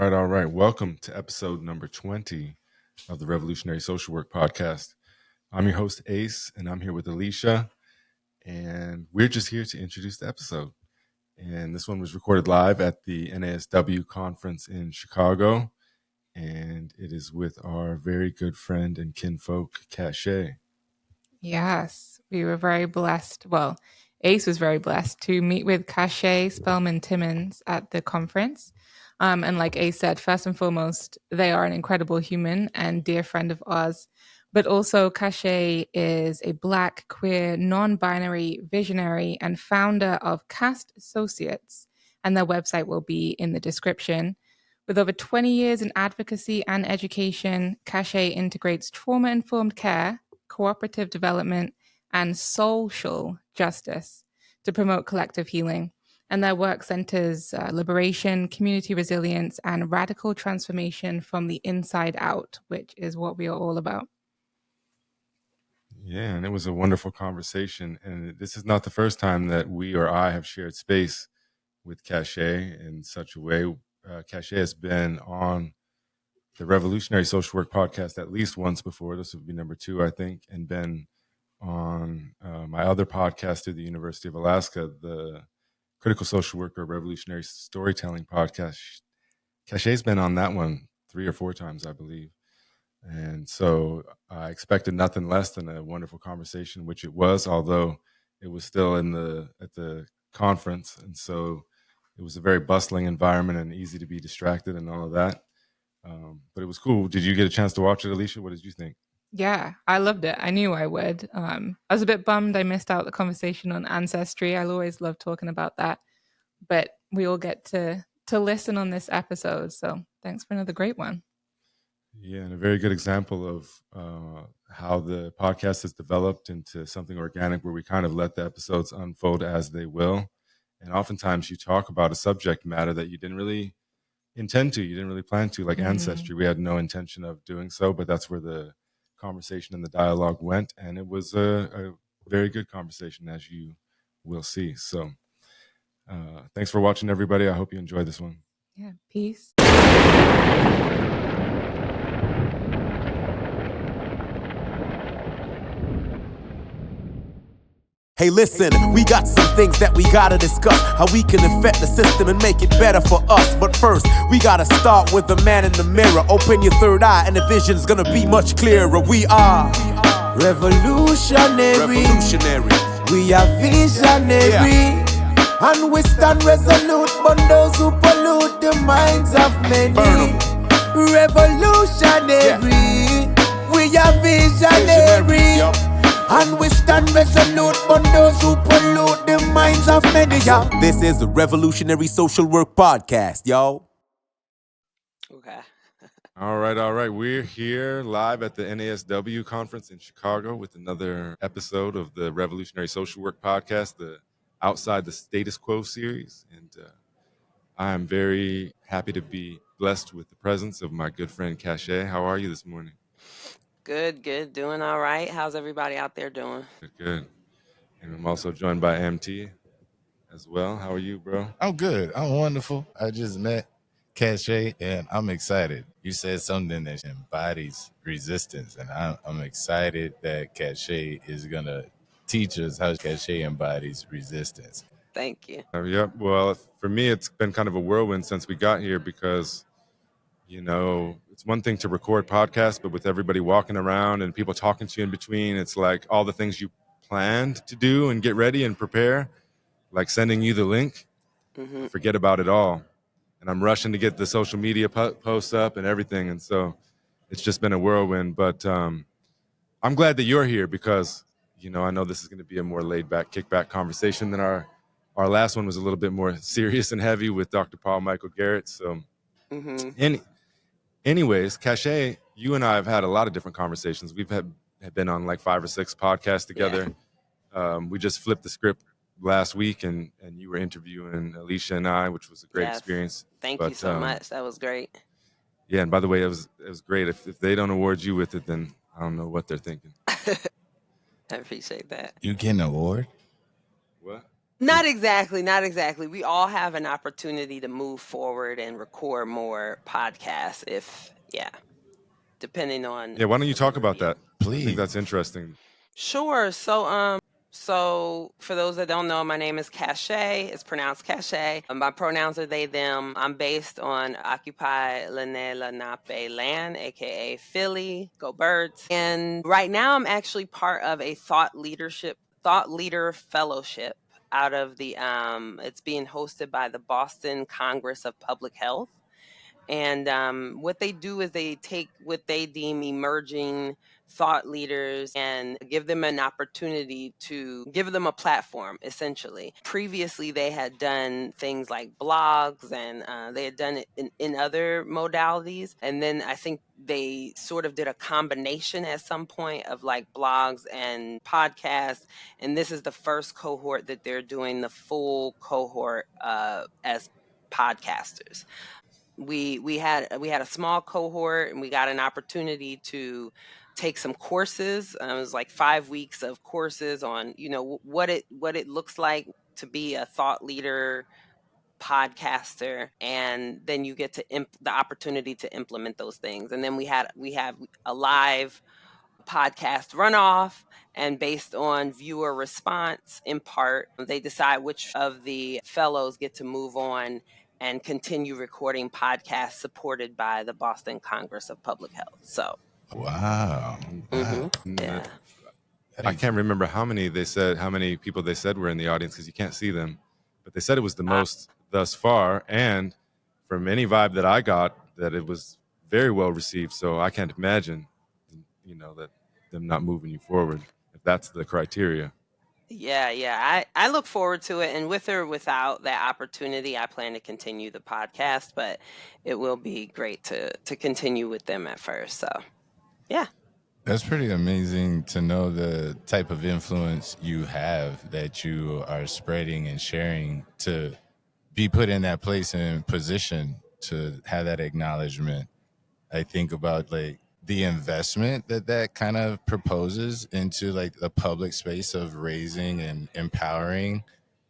right, all right. Welcome to episode number 20 of the Revolutionary Social Work Podcast. I'm your host, Ace, and I'm here with Alicia, and we're just here to introduce the episode. And this one was recorded live at the NASW conference in Chicago, and it is with our very good friend and kinfolk, Causha. Yes, we were very blessed. Well, Ace was very blessed to meet with Causha Spellman-Timmons at the conference. And like Ace said, first and foremost, they are an incredible human and dear friend of ours. But also, Causha is a Black, queer, non-binary visionary and founder of Cast Associates. And their website will be in the description. With over 20 years in advocacy and education, Causha integrates trauma-informed care, cooperative development, and social justice to promote collective healing. And their work centers liberation, community resilience, and radical transformation from the inside out, which is what we are all about. Yeah, and it was a wonderful conversation. And this is not the first time that we or I have shared space with Causha in such a way. Causha has been on the Revolutionary Social Work Podcast at least once before. This would be number 2, I think, and been on my other podcast through the University of Alaska, the Critical Social Worker Revolutionary Storytelling Podcast. Causha's been on that one 3 or 4 times, I believe. And so I expected nothing less than a wonderful conversation, which it was, although it was still at the conference. And so it was a very bustling environment and easy to be distracted and all of that. But it was cool. Did you get a chance to watch it, Alicia? What did you think? Yeah, I loved it. I knew I would. I was a bit bummed I missed out the conversation on Ancestry. I'll always love talking about that. But we all get to listen on this episode. So thanks for another great one. Yeah, and a very good example of how the podcast has developed into something organic where we kind of let the episodes unfold as they will. And oftentimes you talk about a subject matter that you didn't really intend to, you didn't really plan to, like Ancestry. We had no intention of doing so, but that's where the conversation and the dialogue went. And it was a very good conversation, as you will see. So thanks for watching, everybody. I hope you enjoyed this one. Yeah, peace. Hey, listen, we got some things that we gotta discuss. How we can affect the system and make it better for us. But first, we gotta start with the man in the mirror. Open your third eye and the vision's gonna be much clearer. We are revolutionary. We are visionary. And we stand resolute on those who pollute the minds of many. Revolutionary. We are visionary. And we stand resolute on those who pollute the minds of many, y'all. This is the Revolutionary Social Work Podcast, y'all. Okay. All right. We're here live at the NASW conference in Chicago with another episode of the Revolutionary Social Work Podcast, the Outside the Status Quo series. And I am very happy to be blessed with the presence of my good friend Causha. How are you this morning? Good. Doing all right. How's everybody out there doing? Good. And I'm also joined by MT as well. How are you, bro? I'm good. I'm wonderful. I just met Causha and I'm excited. You said something that embodies resistance, and I'm excited that Causha is going to teach us how Causha embodies resistance. Thank you. Yep. Well, for me, it's been kind of a whirlwind since we got here because, it's one thing to record podcasts, but with everybody walking around and people talking to you in between, it's like all the things you planned to do and get ready and prepare, like sending you the link, forget about it all. And I'm rushing to get the social media posts up and everything. And so it's just been a whirlwind. But I'm glad that you're here because, I know this is going to be a more laid back, kickback conversation than our last one was a little bit more serious and heavy with Dr. Paul Michael Garrett. So anyways, Causha, you and I have had a lot of different conversations. We've have been on like 5 or 6 podcasts together. Yeah. We just flipped the script last week and you were interviewing Alicia and I, which was a great experience. Thank you so much. That was great. Yeah, and by the way, it was great. If they don't award you with it, then I don't know what they're thinking. I appreciate that. You get an award? What? Not exactly. We all have an opportunity to move forward and record more podcasts depending on. Yeah, why don't you talk about that? I think Please. that's interesting. Sure. So for those that don't know, my name is Causha. It's pronounced Causha. My pronouns are they, them. I'm based on Occupy Lenape land, aka Philly. Go Birds. And right now I'm actually part of a thought leader fellowship out of the it's being hosted by the Boston Congress of Public Health. And what they do is they take what they deem emerging thought leaders and give them an opportunity to give them a platform, essentially. Previously, they had done things like blogs and they had done it in other modalities. And then I think they sort of did a combination at some point of like blogs and podcasts. And this is the first cohort that they're doing the full cohort as podcasters. We had a small cohort and we got an opportunity to take some courses. It was like 5 weeks of courses on what it looks like to be a thought leader podcaster, and then you get to the opportunity to implement those things. And then we have a live podcast runoff, and based on viewer response, in part, they decide which of the fellows get to move on and continue recording podcasts supported by the Boston Congress of Public Health. So, Wow. yeah. I can't remember how many people they said were in the audience because you can't see them, but they said it was the most thus far. And from any vibe that I got, that it was very well received. So I can't imagine, that them not moving you forward, if that's the criteria. Yeah. I look forward to it. And with or without that opportunity, I plan to continue the podcast, but it will be great to continue with them at first. So, yeah. That's pretty amazing to know the type of influence you have, that you are spreading and sharing, to be put in that place and position to have that acknowledgement. I think about like the investment that kind of proposes into like the public space of raising and empowering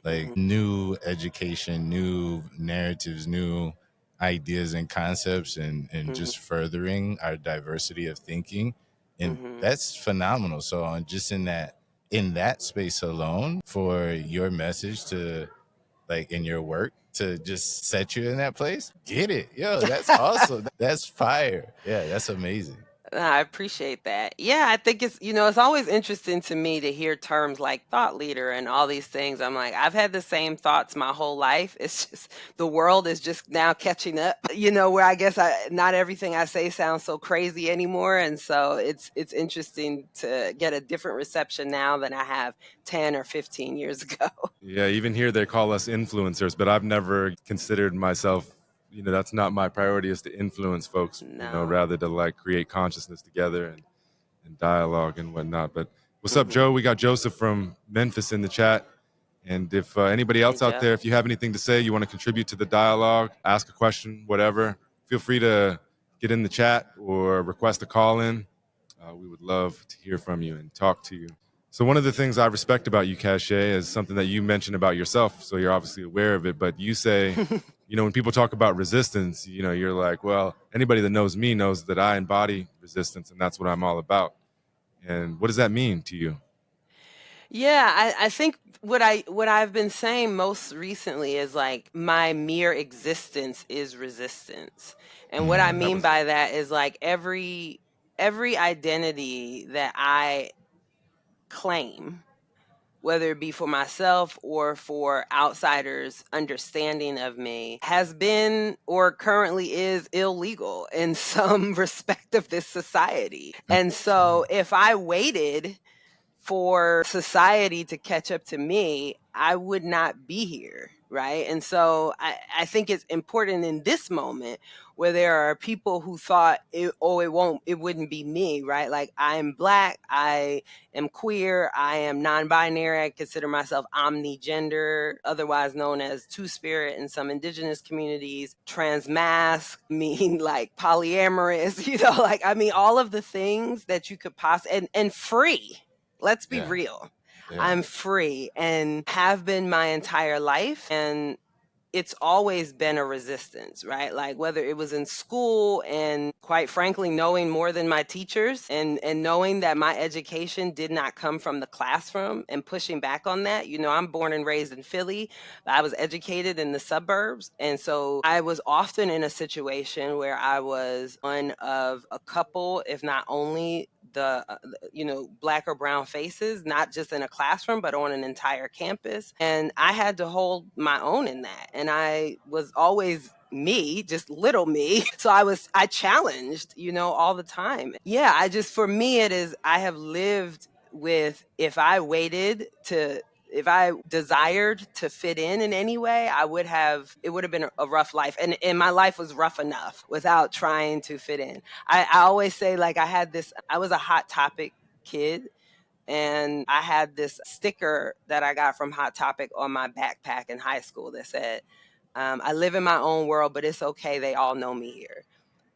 like new education, new narratives, new ideas and concepts, and just furthering our diversity of thinking. And that's phenomenal. So on just in that space alone, for your message to, like, in your work, to just set you in that place, get it. Yo, that's awesome. That's fire. Yeah, that's amazing. I appreciate that. Yeah, I think it's always interesting to me to hear terms like thought leader and all these things. I'm like, I've had the same thoughts my whole life. It's just the world is just now catching up, where I guess not everything I say sounds so crazy anymore. And so it's interesting to get a different reception now than I have 10 or 15 years ago. Yeah, even here they call us influencers, but I've never considered myself, that's not my priority, is to influence folks, No. rather to like create consciousness together and dialogue and whatnot. But what's up, Joe? We got Joseph from Memphis in the chat. And if anybody else out there, if you have anything to say, you want to contribute to the dialogue, ask a question, whatever, feel free to get in the chat or request a call in. We would love to hear from you and talk to you. So one of the things I respect about you, Causha, is something that you mentioned about yourself. So you're obviously aware of it, but you say, when people talk about resistance, you're like, well, anybody that knows me knows that I embody resistance, and that's what I'm all about. And what does that mean to you? Yeah, I think what I've been saying most recently is like my mere existence is resistance. And what I mean by that is like every identity that I claim, whether it be for myself or for outsiders' understanding of me, has been or currently is illegal in some respect of this society. And so if I waited for society to catch up to me, I would not be here, right? And so I think it's important in this moment where there are people who thought, it wouldn't be me, right? Like, I'm Black, I am queer, I am non-binary, I consider myself omnigender, otherwise known as two-spirit in some indigenous communities, transmasc, mean like polyamorous, all of the things that you could possibly, and free. Let's be real. Yeah. I'm free and have been my entire life. And it's always been a resistance, right? Like whether it was in school and quite frankly, knowing more than my teachers and knowing that my education did not come from the classroom and pushing back on that. You know, I'm born and raised in Philly. I was educated in the suburbs. And so I was often in a situation where I was one of a couple, if not only the black or brown faces, not just in a classroom but on an entire campus, and I had to hold my own in that. And I was always me, just little me. So I challenged, all the time. Yeah, for me it is, I have lived with, if I desired to fit in any way, it would have been a rough life. And my life was rough enough without trying to fit in. I always say, like, I was a Hot Topic kid, and I had this sticker that I got from Hot Topic on my backpack in high school that said, I live in my own world, but it's okay, they all know me here.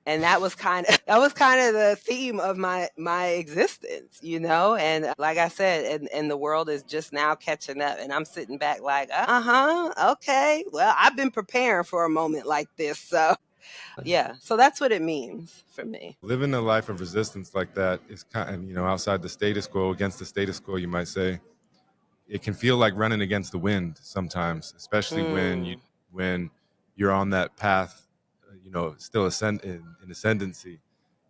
And that was kind of the theme of my existence, and like I said, and the world is just now catching up, and I'm sitting back like, okay, well, I've been preparing for a moment like this. So yeah, so that's what it means for me. Living a life of resistance like that is kind of, outside the status quo, against the status quo, you might say. It can feel like running against the wind sometimes, especially when you're on that path, still in ascendancy.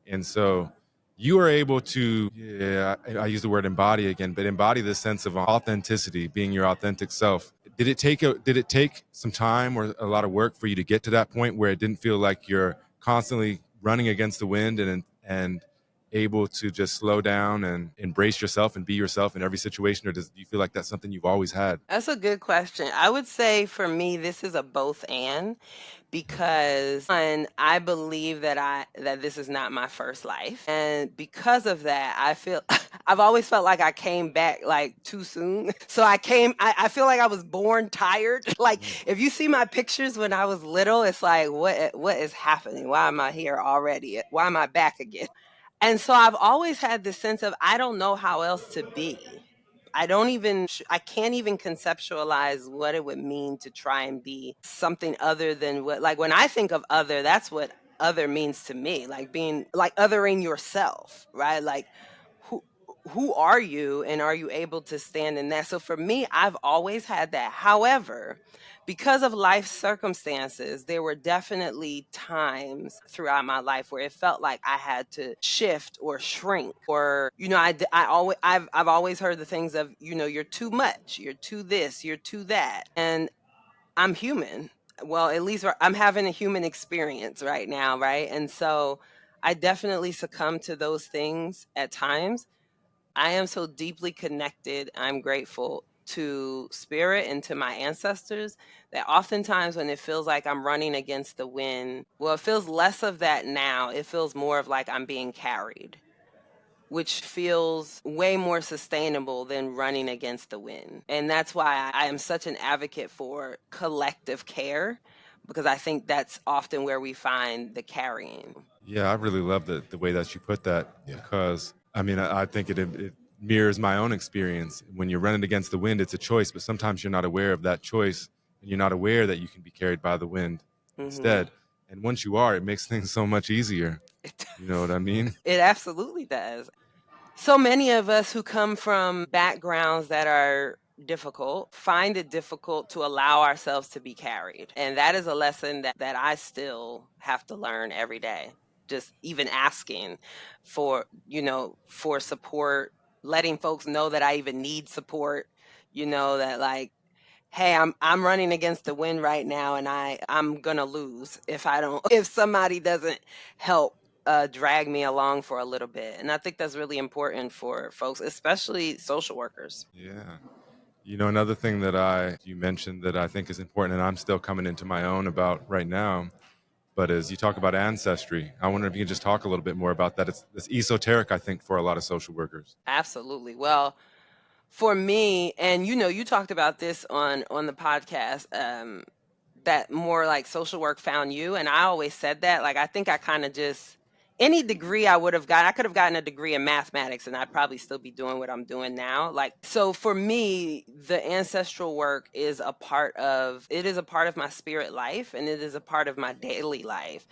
And so you are able to, I use the word embody again, but embody this sense of authenticity, being your authentic self. Did it take some time or a lot of work for you to get to that point where it didn't feel like you're constantly running against the wind and able to just slow down and embrace yourself and be yourself in every situation? Or do you feel like that's something you've always had? That's a good question. I would say for me, this is a both and, because one, I believe that this is not my first life. And because of that, I feel I've always felt like I came back like too soon. So I feel like I was born tired. Like if you see my pictures when I was little, it's like, what is happening? Why am I here already? Why am I back again? And so I've always had this sense of, I don't know how else to be. I can't even conceptualize what it would mean to try and be something other than like when I think of other, that's what other means to me, like being like othering yourself, right? Like who are you, and are you able to stand in that? So for me, I've always had that. However, because of life circumstances, there were definitely times throughout my life where it felt like I had to shift or shrink, or I've always heard the things of, you're too much, you're too this, you're too that, and I'm human. Well, at least I'm having a human experience right now, right? And so I definitely succumb to those things at times. I am so deeply connected. I'm grateful to spirit and to my ancestors that oftentimes when it feels like I'm running against the wind, well, it feels less of that now. It feels more of like I'm being carried, which feels way more sustainable than running against the wind. And that's why I am such an advocate for collective care, because I think that's often where we find the carrying. Yeah, I really love the way that you put that, Yeah. because I think it mirrors my own experience. When you're running against the wind, it's a choice, but sometimes you're not aware of that choice, and you're not aware that you can be carried by the wind instead. And once you are, it makes things so much easier. You know what I mean? It absolutely does. So many of us who come from backgrounds that are difficult find it difficult to allow ourselves to be carried. And that is a lesson that I still have to learn every day. Just even asking for support, letting folks know that I even need support, that like, hey, I'm running against the wind right now, and I'm gonna lose if somebody doesn't help drag me along for a little bit. And I think that's really important for folks, especially social workers. Yeah. Another thing that you mentioned that I think is important, and I'm still coming into my own about right now, but as you talk about ancestry, I wonder if you can just talk a little bit more about that. It's esoteric, I think, for a lot of social workers. Absolutely. Well, for me, and you talked about this on the podcast, that more like social work found you. And I always said that, like, I think I kind of just any degree I would have gotten, I could have gotten a degree in mathematics and I'd probably still be doing what I'm doing now. Like, so for me, the ancestral work is a part of my spirit life, and it is a part of my daily life.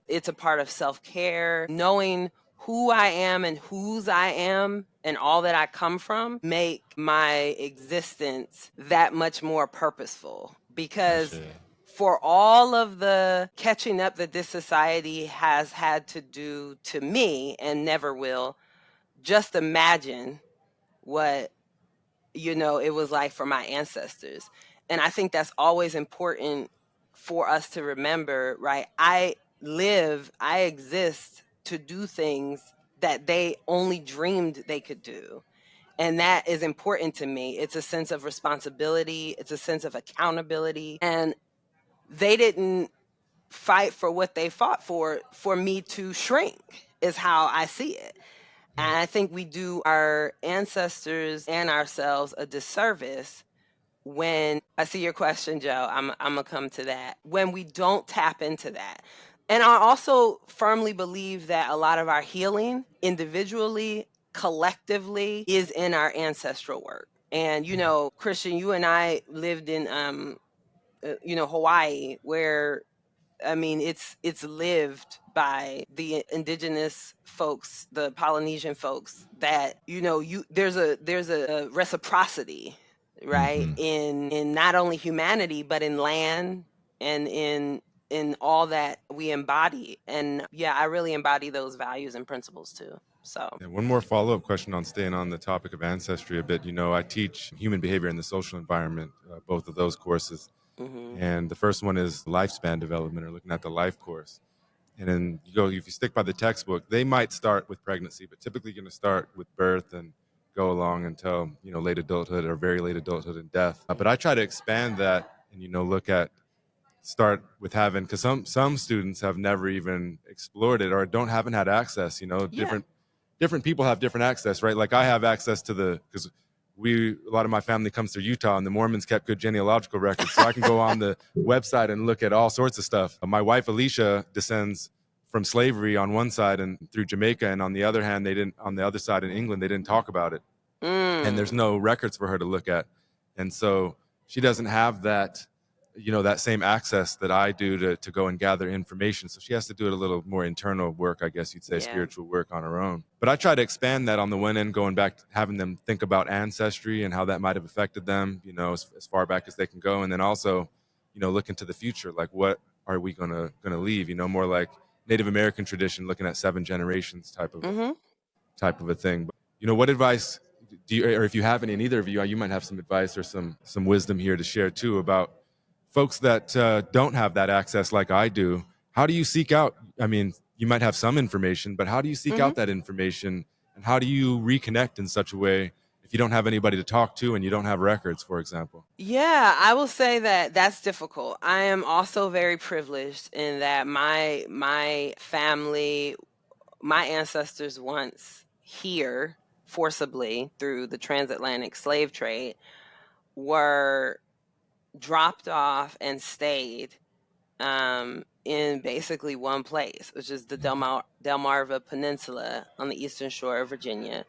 It's a part of self-care, knowing who I am and whose I am and all that I come from make my existence that much more purposeful, because for all of the catching up that this society has had to do to me and never will, just imagine what, it was like for my ancestors. And I think that's always important for us to remember, right? I exist to do things that they only dreamed they could do. And that is important to me. It's a sense of responsibility, it's a sense of accountability. And they didn't fight for what they fought for me to shrink, is how I see it. And I think we do our ancestors and ourselves a disservice when, I see your question, Joe. I'm gonna come to that. When we don't tap into that. And I also firmly believe that a lot of our healing individually, collectively, is in our ancestral work. And Christian, you and I lived in Hawaii, where it's lived by the indigenous folks, the Polynesian folks, that there's a reciprocity, right? In not only humanity, but in land and in all that we embody. And yeah, I really embody those values and principles too. So one more follow-up question on staying on the topic of ancestry a bit. I teach human behavior in the social environment, both of those courses. And the first one is lifespan development, or looking at the life course. And then if you stick by the textbook, they might start with pregnancy, but typically you're going to start with birth and go along until, late adulthood or very late adulthood and death. But I try to expand that and, start with having, because some students have never even explored it or haven't had access, different people have different access, right? Like I have access to because a lot of my family comes through Utah, and the Mormons kept good genealogical records. So I can go on the website and look at all sorts of stuff. My wife, Alicia, descends from slavery on one side and through Jamaica. And on the other hand, on the other side in England, they didn't talk about it. And there's no records for her to look at. And so she doesn't have that, that same access that I do to go and gather information. So she has to do it a little more internal work, I guess you'd say, spiritual work on her own. But I try to expand that on the one end, going back, having them think about ancestry and how that might have affected them, as far back as they can go. And then also, look into the future, like what are we gonna leave, more like Native American tradition, looking at 7 generations type of a thing. But, what advice do you, or if you have any, and either of you might have some advice or some wisdom here to share too about folks that don't have that access like I do. How do you seek out, you might have some information, but how do you seek out that information, and how do you reconnect in such a way if you don't have anybody to talk to and you don't have records, for example? Yeah, I will say that that's difficult. I am also very privileged in that my family, my ancestors once here forcibly through the transatlantic slave trade were dropped off and stayed in basically one place, which is the Delmarva Peninsula on the eastern shore of Virginia,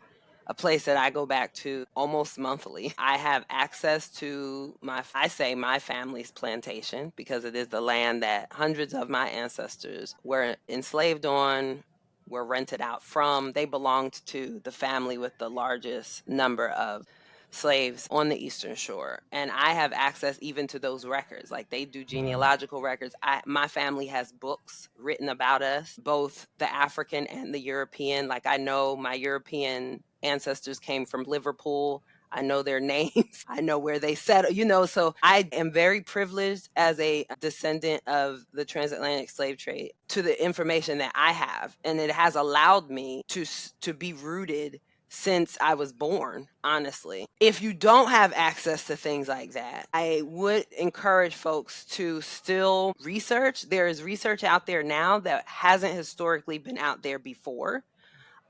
a place that I go back to almost monthly. I have access to my family's plantation, because it is the land that hundreds of my ancestors were enslaved on, were rented out from. They belonged to the family with the largest number of slaves on the eastern shore, and I have access even to those records. Like, they do genealogical records. My family has books written about us, both the African and the European. Like, I know my European ancestors came from Liverpool. I know their names. I know where they settled, so I am very privileged as a descendant of the transatlantic slave trade to the information that I have. And it has allowed me to be rooted since I was born, honestly. If you don't have access to things like that, I would encourage folks to still research. There is research out there now that hasn't historically been out there before.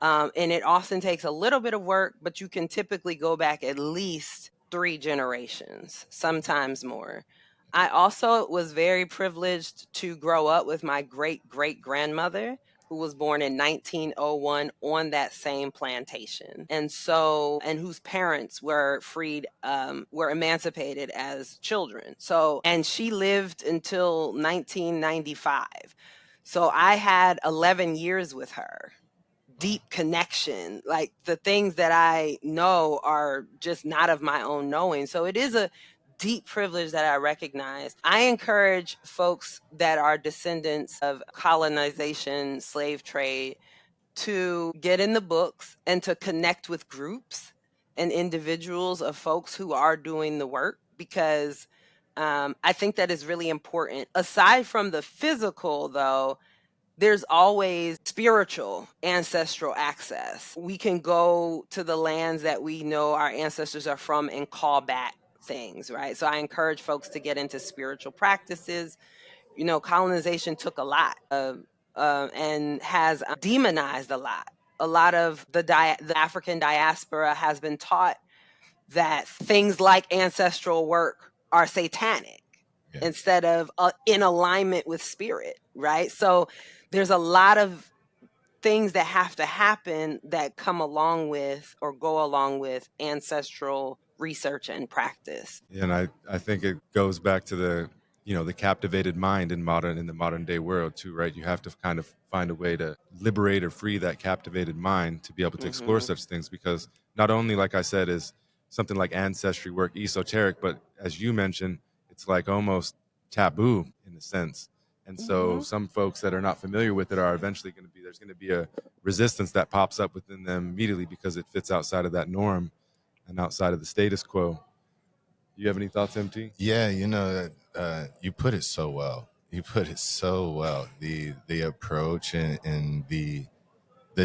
And it often takes a little bit of work, but you can typically go back at least 3 generations, sometimes more. I also was very privileged to grow up with my great-great-grandmother, who was born in 1901 on that same plantation. And whose parents were freed, were emancipated as children. And she lived until 1995. So I had 11 years with her. Deep connection. Like, the things that I know are just not of my own knowing. So it is a deep privilege that I recognize. I encourage folks that are descendants of colonization, slave trade, to get in the books and to connect with groups and individuals of folks who are doing the work, because I think that is really important. Aside from the physical, though, there's always spiritual ancestral access. We can go to the lands that we know our ancestors are from and call back things, right? So I encourage folks to get into spiritual practices. Colonization took a lot and has demonized a lot. A lot of the African diaspora has been taught that things like ancestral work are satanic. Yeah. Instead of in alignment with spirit, right? So there's a lot of things that have to happen that come along with or go along with ancestral research and practice. And I think it goes back to the captivated mind in the modern day world too, right? You have to kind of find a way to liberate or free that captivated mind to be able to explore such things, because not only, like I said, is something like ancestry work esoteric, but as you mentioned, it's like almost taboo in a sense. And so some folks that are not familiar with it are eventually there's going to be a resistance that pops up within them immediately because it fits outside of that norm and outside of the status quo. You have any thoughts, MT? Yeah, you put it so well. The approach and the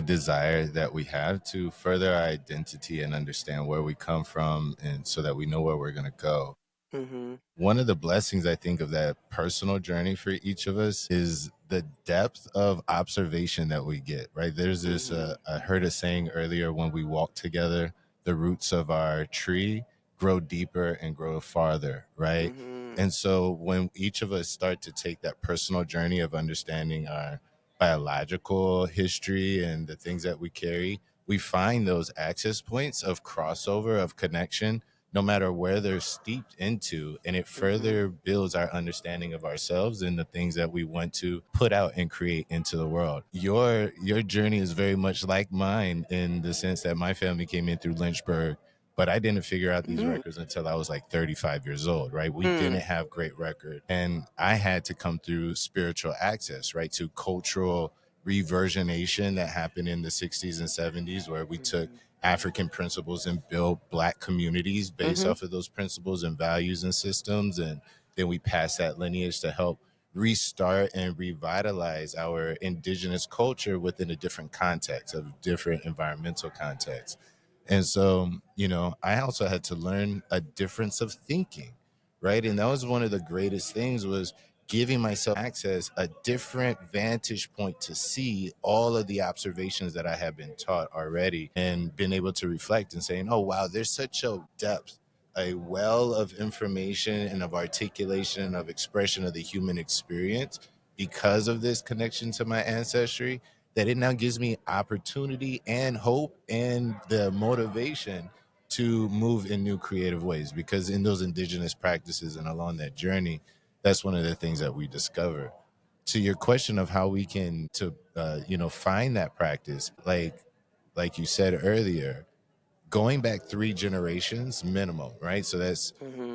desire that we have to further our identity and understand where we come from, and so that we know where we're going to go. Mm-hmm. One of the blessings, I think, of that personal journey for each of us is the depth of observation that we get, right? There's this, I heard a saying earlier, when we walk together, the roots of our tree grow deeper and grow farther, right? Mm-hmm. And so when each of us start to take that personal journey of understanding our biological history and the things that we carry, we find those access points of crossover, of connection, no matter where they're steeped into, and it further builds our understanding of ourselves and the things that we want to put out and create into the world. Your journey is very much like mine, in the sense that my family came in through Lynchburg, but I didn't figure out these records until I was like 35 years old, right? We didn't have great record, and I had to come through spiritual access, right, to cultural reversionation that happened in the 60s and 70s, where we took African principles and built Black communities based off of those principles and values and systems. And then we passed that lineage to help restart and revitalize our indigenous culture within a different context, of different environmental contexts. And so, I also had to learn a difference of thinking, right? And that was one of the greatest things, was giving myself access, a different vantage point to see all of the observations that I have been taught already, and been able to reflect and saying, oh, wow, there's such a depth, a well of information and of articulation and of expression of the human experience because of this connection to my ancestry, that it now gives me opportunity and hope and the motivation to move in new creative ways. Because in those indigenous practices and along that journey, that's one of the things that we discover. To your question of how we can find that practice, like you said earlier, going back 3 generations minimum, right? So that's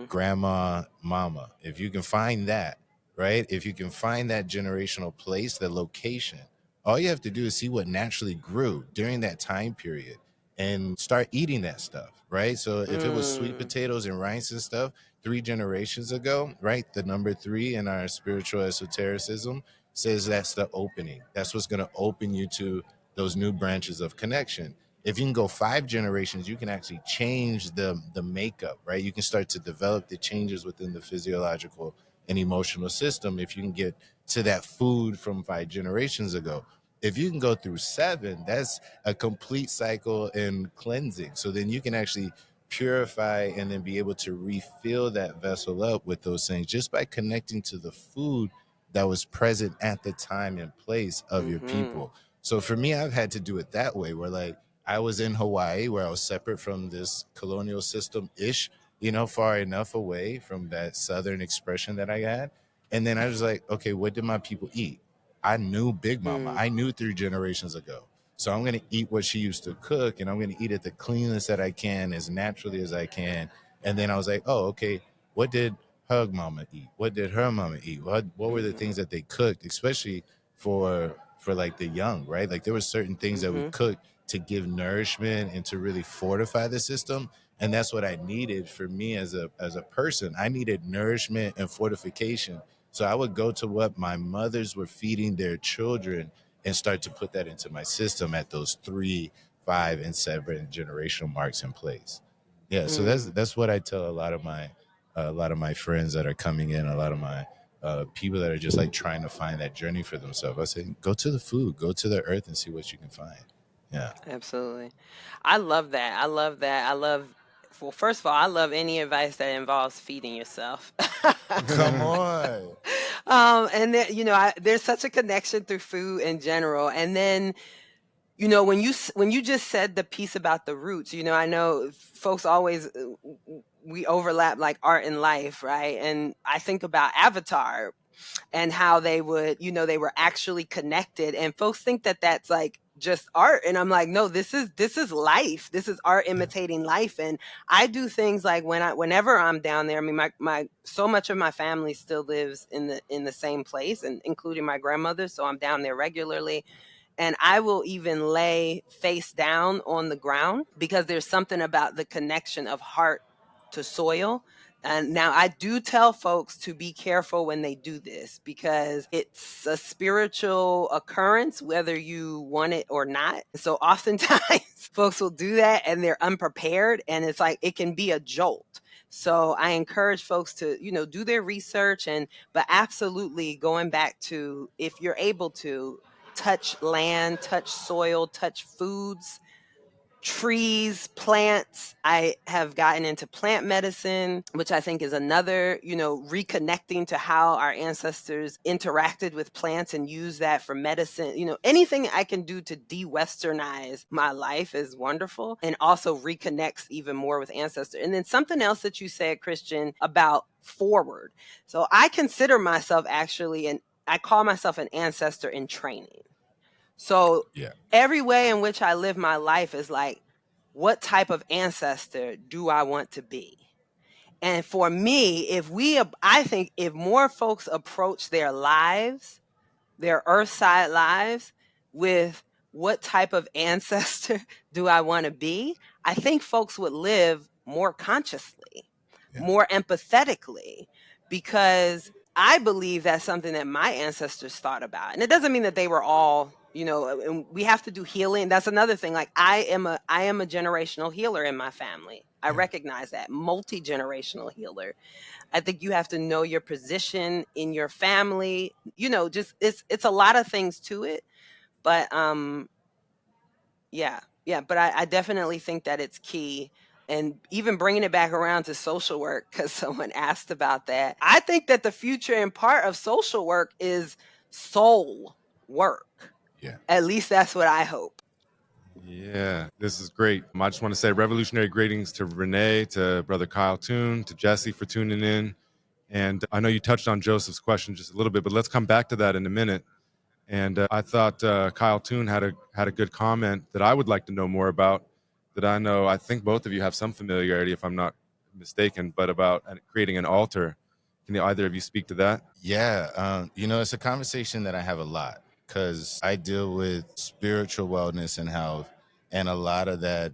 grandma, mama. If you can find that, right? If you can find that generational place, the location, all you have to do is see what naturally grew during that time period and start eating that stuff, right? So if it was sweet potatoes and rice and stuff 3 generations ago, right? The number 3 in our spiritual esotericism says that's the opening. That's what's going to open you to those new branches of connection. If you can go 5 generations, you can actually change the makeup, right? You can start to develop the changes within the physiological and emotional system if you can get to that food from 5 generations ago. If you can go through 7, that's a complete cycle and cleansing. So then you can actually purify and then be able to refill that vessel up with those things just by connecting to the food that was present at the time and place of your people. So for me, I've had to do it that way, where like I was in Hawaii, where I was separate from this colonial system ish, far enough away from that Southern expression that I had. And then I was like, okay, what did my people eat? I knew Big Mama. I knew 3 generations ago. So I'm going to eat what she used to cook, and I'm going to eat it the cleanest that I can, as naturally as I can. And then I was like, oh, okay, what did her mama eat? What did her mama eat? What were the things that they cooked, especially for like the young, right? Like there were certain things that we cooked to give nourishment and to really fortify the system. And that's what I needed for me as a person. I needed nourishment and fortification. So I would go to what my mothers were feeding their children and start to put that into my system at those 3, 5, and 7 generational marks in place. Yeah, so that's what I tell a lot of my friends that are coming in, a lot of my people that are just like trying to find that journey for themselves. I say, go to the food, go to the earth, and see what you can find. Yeah, Absolutely. I love that. I love that. Well, first of all, I love any advice that involves feeding yourself. come on. And then, there's such a connection through food in general. And then, when you just said the piece about the roots, I know folks always, we overlap like art and life, right? And I think about Avatar and how they would, they were actually connected, and folks think that that's like just art, and I'm like, no, this is life. This is art imitating life. And I do things like whenever I'm down there, I mean, my so much of my family still lives in the same place, and including my grandmother, so I'm down there regularly. And I will even lay face down on the ground, because there's something about the connection of heart to soil. And now I do tell folks to be careful when they do this, because it's a spiritual occurrence, whether you want it or not. So oftentimes folks will do that and they're unprepared, and it's like it can be a jolt. So I encourage folks to, do their research, but absolutely going back to, if you're able to, touch land, touch soil, touch foods, trees, plants. I have gotten into plant medicine, which I think is another, reconnecting to how our ancestors interacted with plants and use that for medicine. Anything I can do to de-Westernize my life is wonderful, and also reconnects even more with ancestors. And then something else that you said, Christian, about forward. So I consider myself actually, I call myself an ancestor in training. So Yeah. every way in which I live my life is like, what type of ancestor do I want to be? And for me, I think if more folks approach their lives, their earthside lives, with what type of ancestor do I want to be, I think folks would live more consciously, more empathetically, because I believe that's something that my ancestors thought about. And it doesn't mean that they were all, and we have to do healing. That's another thing. Like I am a generational healer in my family. I recognize that, multi-generational healer. I think you have to know your position in your family. Just it's a lot of things to it. But yeah. But I definitely think that it's key. And even bringing it back around to social work, because someone asked about that. I think that the future and part of social work is soul work. Yeah. At least that's what I hope. Yeah, this is great. I just want to say revolutionary greetings to Renee, to Brother Kyle Toon, to Jesse for tuning in. And I know you touched on Joseph's question just a little bit, but let's come back to that in a minute. And I thought Kyle Toon had a good comment that I would like to know more about, that I think both of you have some familiarity, if I'm not mistaken, but about creating an altar. Can either of you speak to that? Yeah, it's a conversation that I have a lot, because I deal with spiritual wellness and health, and a lot of that,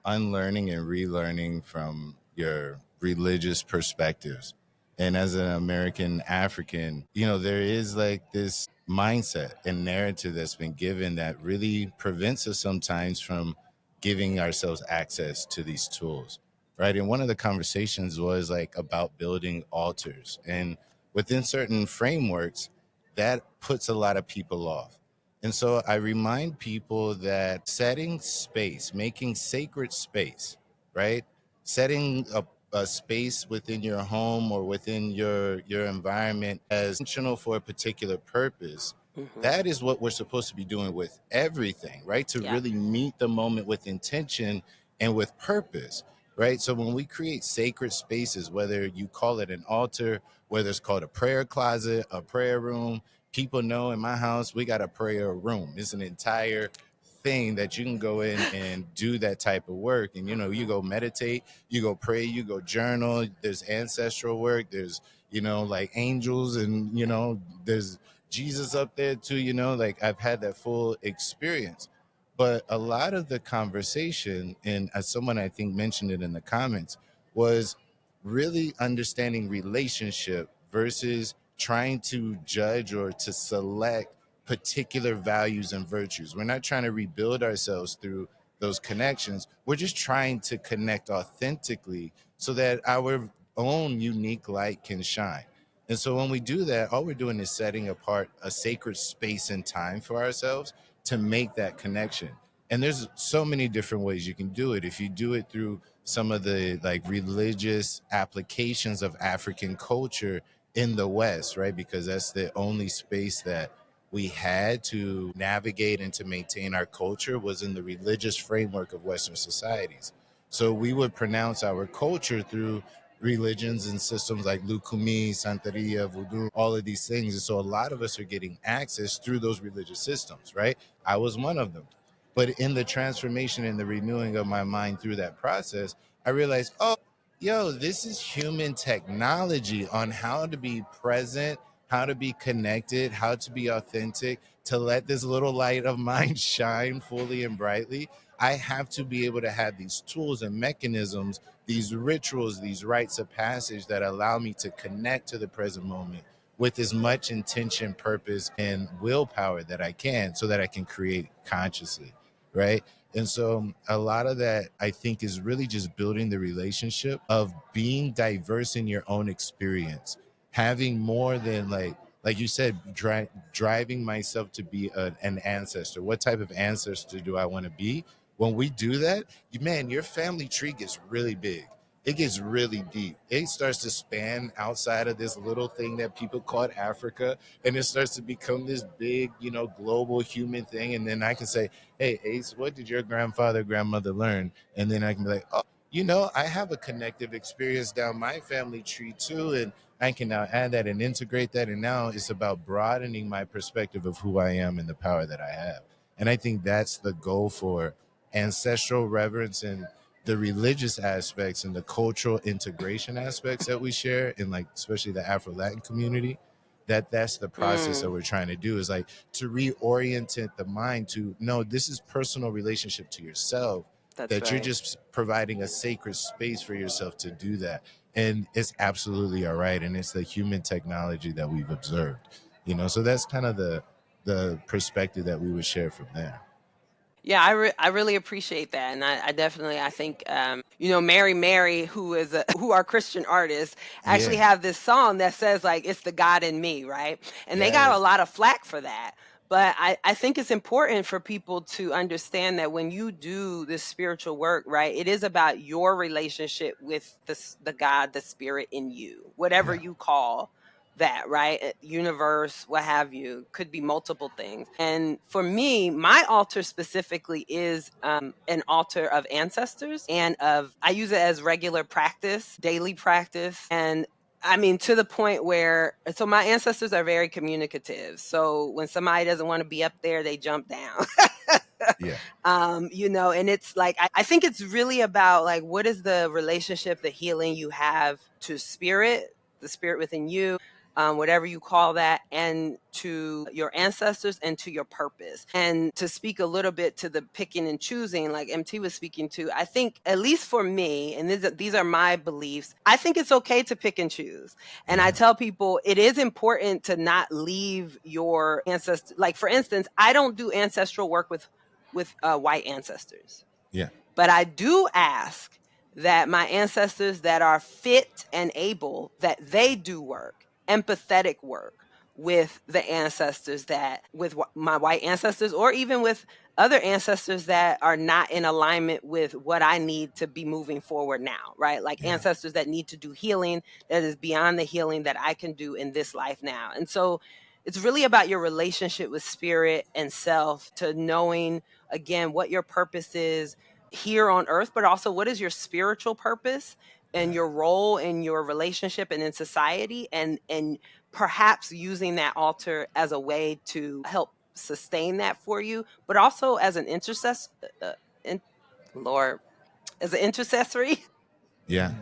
unlearning and relearning from your religious perspectives. And as an American African, there is like this mindset and narrative that's been given that really prevents us sometimes from giving ourselves access to these tools. Right. And one of the conversations was like about building altars. And within certain frameworks, that puts a lot of people off. And so I remind people that setting space, making sacred space, right? Setting a space within your home or within your environment as intentional for a particular purpose, that is what we're supposed to be doing with everything, right? To Yeah. really meet the moment with intention and with purpose, right? So when we create sacred spaces, whether you call it an altar, whether it's called a prayer closet, a prayer room, people know in my house, we got a prayer room. It's an entire thing that you can go in and do that type of work. And, you know, you go meditate, you go pray, you go journal. There's ancestral work. There's, you know, like angels and, you know, there's Jesus up there too, you know, like I've had that full experience. But a lot of the conversation, and as someone I think mentioned it in the comments, was really understanding relationship versus trying to judge or to select particular values and virtues. We're not trying to rebuild ourselves through those connections. We're just trying to connect authentically so that our own unique light can shine. And so when we do that, all we're doing is setting apart a sacred space and time for ourselves to make that connection. And there's so many different ways you can do it. If you do it through some of the like religious applications of African culture in the West, right? Because that's the only space that we had to navigate and to maintain our culture was in the religious framework of Western societies. So we would pronounce our culture through religions and systems like Lukumi, Santeria, Voodoo, all of these things. And so a lot of us are getting access through those religious systems, right? I was one of them. But in the transformation and the renewing of my mind through that process, I realized, oh, yo, this is human technology on how to be present, how to be connected, how to be authentic, to let this little light of mine shine fully and brightly. I have to be able to have these tools and mechanisms, these rituals, these rites of passage that allow me to connect to the present moment with as much intention, purpose, and willpower that I can so that I can create consciously, right? And so a lot of that, I think, is really just building the relationship of being diverse in your own experience, having more than like you said, driving myself to be an ancestor. What type of ancestor do I want to be? When we do that, man, your family tree gets really big. It gets really deep. It starts to span outside of this little thing that people call Africa, and it starts to become this big, you know, global human thing. And then I can say, hey, Ace, what did your grandfather, grandmother learn? And then I can be like, oh, you know, I have a connective experience down my family tree too. And I can now add that and integrate that. And now it's about broadening my perspective of who I am and the power that I have. And I think that's the goal for ancestral reverence and the religious aspects and the cultural integration aspects that we share in, like, especially the Afro-Latin community. That's the process that we're trying to do, is like to reorient the mind to, no, this is personal relationship to yourself. That's That you're right. just providing a sacred space for yourself to do that. And it's absolutely all right. And it's the human technology that we've observed, you know. So that's kind of the perspective that we would share from there. Yeah, I really appreciate that, and I definitely I think you know, Mary, who is who are Christian artists, actually Yeah. have this song that says like it's the God in me, right? And they got a Yes. lot of flack for that. But I think it's important for people to understand that when you do this spiritual work, right, it is about your relationship with the God, the spirit in you, whatever Yeah. you call that, right? Universe, what have you, could be multiple things. And for me, my altar specifically is an altar of ancestors and I use it as regular practice, daily practice. And I mean, to the point where, so my ancestors are very communicative. So when somebody doesn't want to be up there, they jump down. Yeah. You know, and it's like, I think it's really about like, what is the relationship, the healing you have to spirit, the spirit within you, whatever you call that, and to your ancestors and to your purpose. And to speak a little bit to the picking and choosing, like MT was speaking to, I think, at least for me, and these are my beliefs, I think it's okay to pick and choose. And I tell people it is important to not leave your ancestors. Like, for instance, I don't do ancestral work with white ancestors. Yeah. But I do ask that my ancestors that are fit and able, that they do work, empathetic work, with the ancestors with my white ancestors, or even with other ancestors that are not in alignment with what I need to be moving forward now, right? Like ancestors that need to do healing that is beyond the healing that I can do in this life now. And so it's really about your relationship with spirit and self, to knowing, again, what your purpose is here on earth, but also what is your spiritual purpose and your role in your relationship and in society, and perhaps using that altar as a way to help sustain that for you, but also as an intercessor, Lord, as an intercessory. Yeah.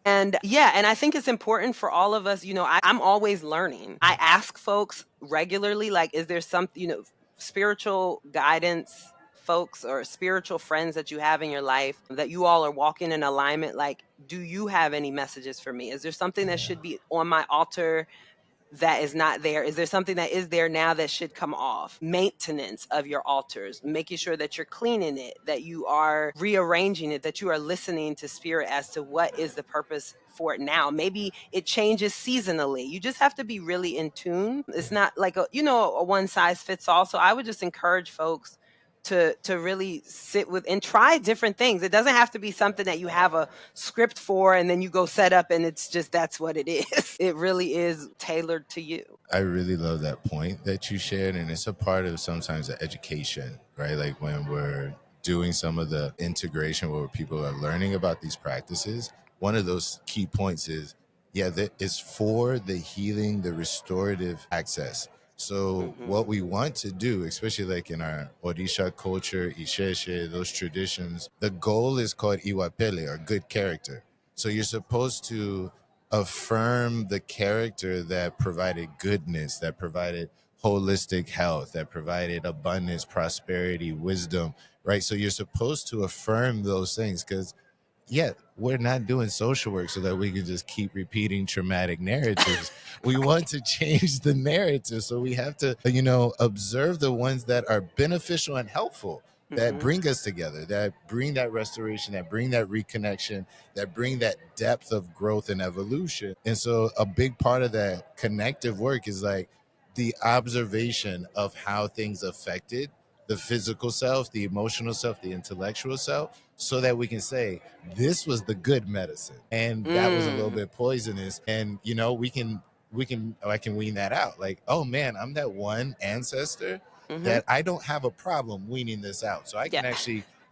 And and I think it's important for all of us, I'm always learning. I ask folks regularly, like, is there something, spiritual guidance folks or spiritual friends that you have in your life that you all are walking in alignment? Like, do you have any messages for me? Is there something that should be on my altar that is not there? Is there something that is there now that should come off? Maintenance of your altars, making sure that you're cleaning it, that you are rearranging it, that you are listening to spirit as to what is the purpose for it now. Maybe it changes seasonally. You just have to be really in tune. It's not like a one size fits all. So I would just encourage folks to really sit with and try different things. It doesn't have to be something that you have a script for and then you go set up and it's just, that's what it is. It really is tailored to you. I really love that point that you shared, and it's a part of sometimes the education, right? Like when we're doing some of the integration where people are learning about these practices, one of those key points is, that it's for the healing, the restorative access. So what we want to do, especially like in our Odisha culture, Isheshe, those traditions, the goal is called Iwapele, or good character. So you're supposed to affirm the character that provided goodness, that provided holistic health, that provided abundance, prosperity, wisdom, right? So you're supposed to affirm those things, because we're not doing social work so that we can just keep repeating traumatic narratives. We want to change the narrative. So we have to, observe the ones that are beneficial and helpful, that bring us together, that bring that restoration, that bring that reconnection, that bring that depth of growth and evolution. And so a big part of that connective work is like the observation of how things affected the physical self, the emotional self, the intellectual self, so that we can say, this was the good medicine and that was a little bit poisonous. And, I can wean that out. Like, oh man, I'm that one ancestor that I don't have a problem weaning this out. So I can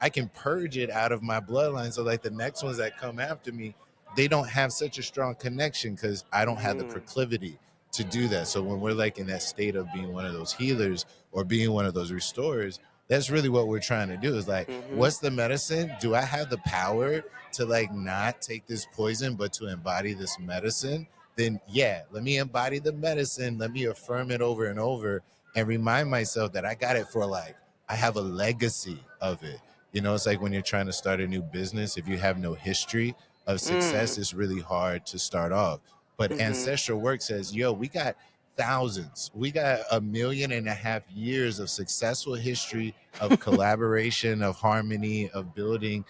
I can purge it out of my bloodline. So like the next ones that come after me, they don't have such a strong connection because I don't have the proclivity to do that. So when we're like in that state of being one of those healers or being one of those restorers, that's really what we're trying to do, is like, what's the medicine? Do I have the power to like not take this poison, but to embody this medicine? Then let me embody the medicine. Let me affirm it over and over and remind myself that I got it for like, I have a legacy of it. It's like when you're trying to start a new business, if you have no history of success, it's really hard to start off. But ancestral work says, we got thousands. We got 1.5 million years of successful history of collaboration, of harmony, of building,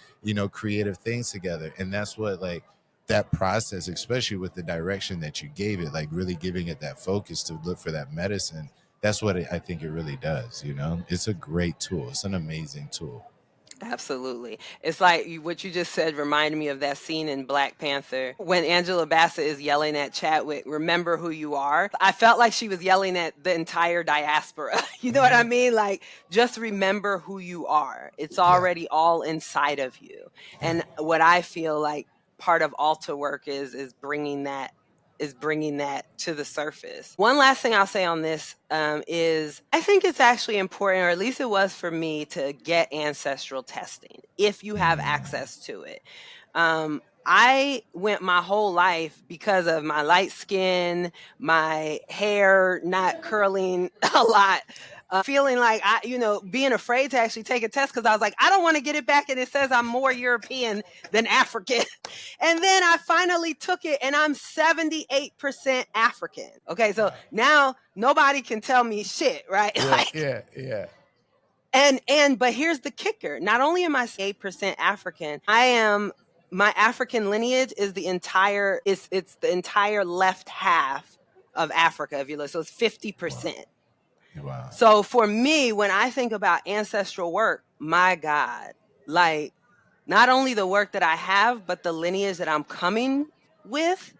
creative things together. And that's what like that process, especially with the direction that you gave it, like really giving it that focus to look for that medicine. That's what I think it really does. It's a great tool. It's an amazing tool. Absolutely. It's like what you just said reminded me of that scene in Black Panther when Angela Bassett is yelling at Chadwick, remember who you are. I felt like she was yelling at the entire diaspora. You know what I mean? Like, just remember who you are. It's already all inside of you. And what I feel like part of altar work is bringing that to the surface. One last thing I'll say on this is I think it's actually important, or at least it was for me, to get ancestral testing if you have access to it. I went my whole life, because of my light skin, my hair not curling a lot, feeling like being afraid to actually take a test, because I was like, I don't want to get it back and it says I'm more European than African. And then I finally took it and I'm 78% African. Okay, so now nobody can tell me shit, right? Yeah. But here's the kicker. Not only am I 8% African, my African lineage is the entire left half of Africa, if you look. So it's 50%. Wow. So for me, when I think about ancestral work, my God, like not only the work that I have, but the lineage that I'm coming with,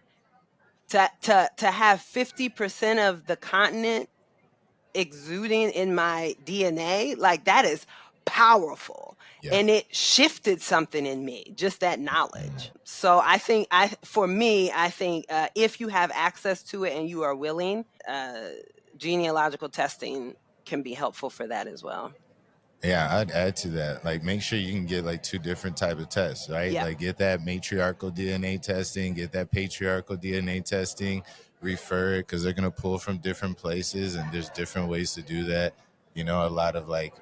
to have 50% of the continent exuding in my DNA, like that is powerful. Yeah. And it shifted something in me, just that knowledge. So I think for me, I think if you have access to it and you are willing, genealogical testing can be helpful for that as well. Yeah, I'd add to that. Like, make sure you can get like 2 different type of tests, right? Yeah. Like, get that matriarchal DNA testing, get that patriarchal DNA testing, refer it, because they're gonna pull from different places, and there's different ways to do that. You know, a lot of like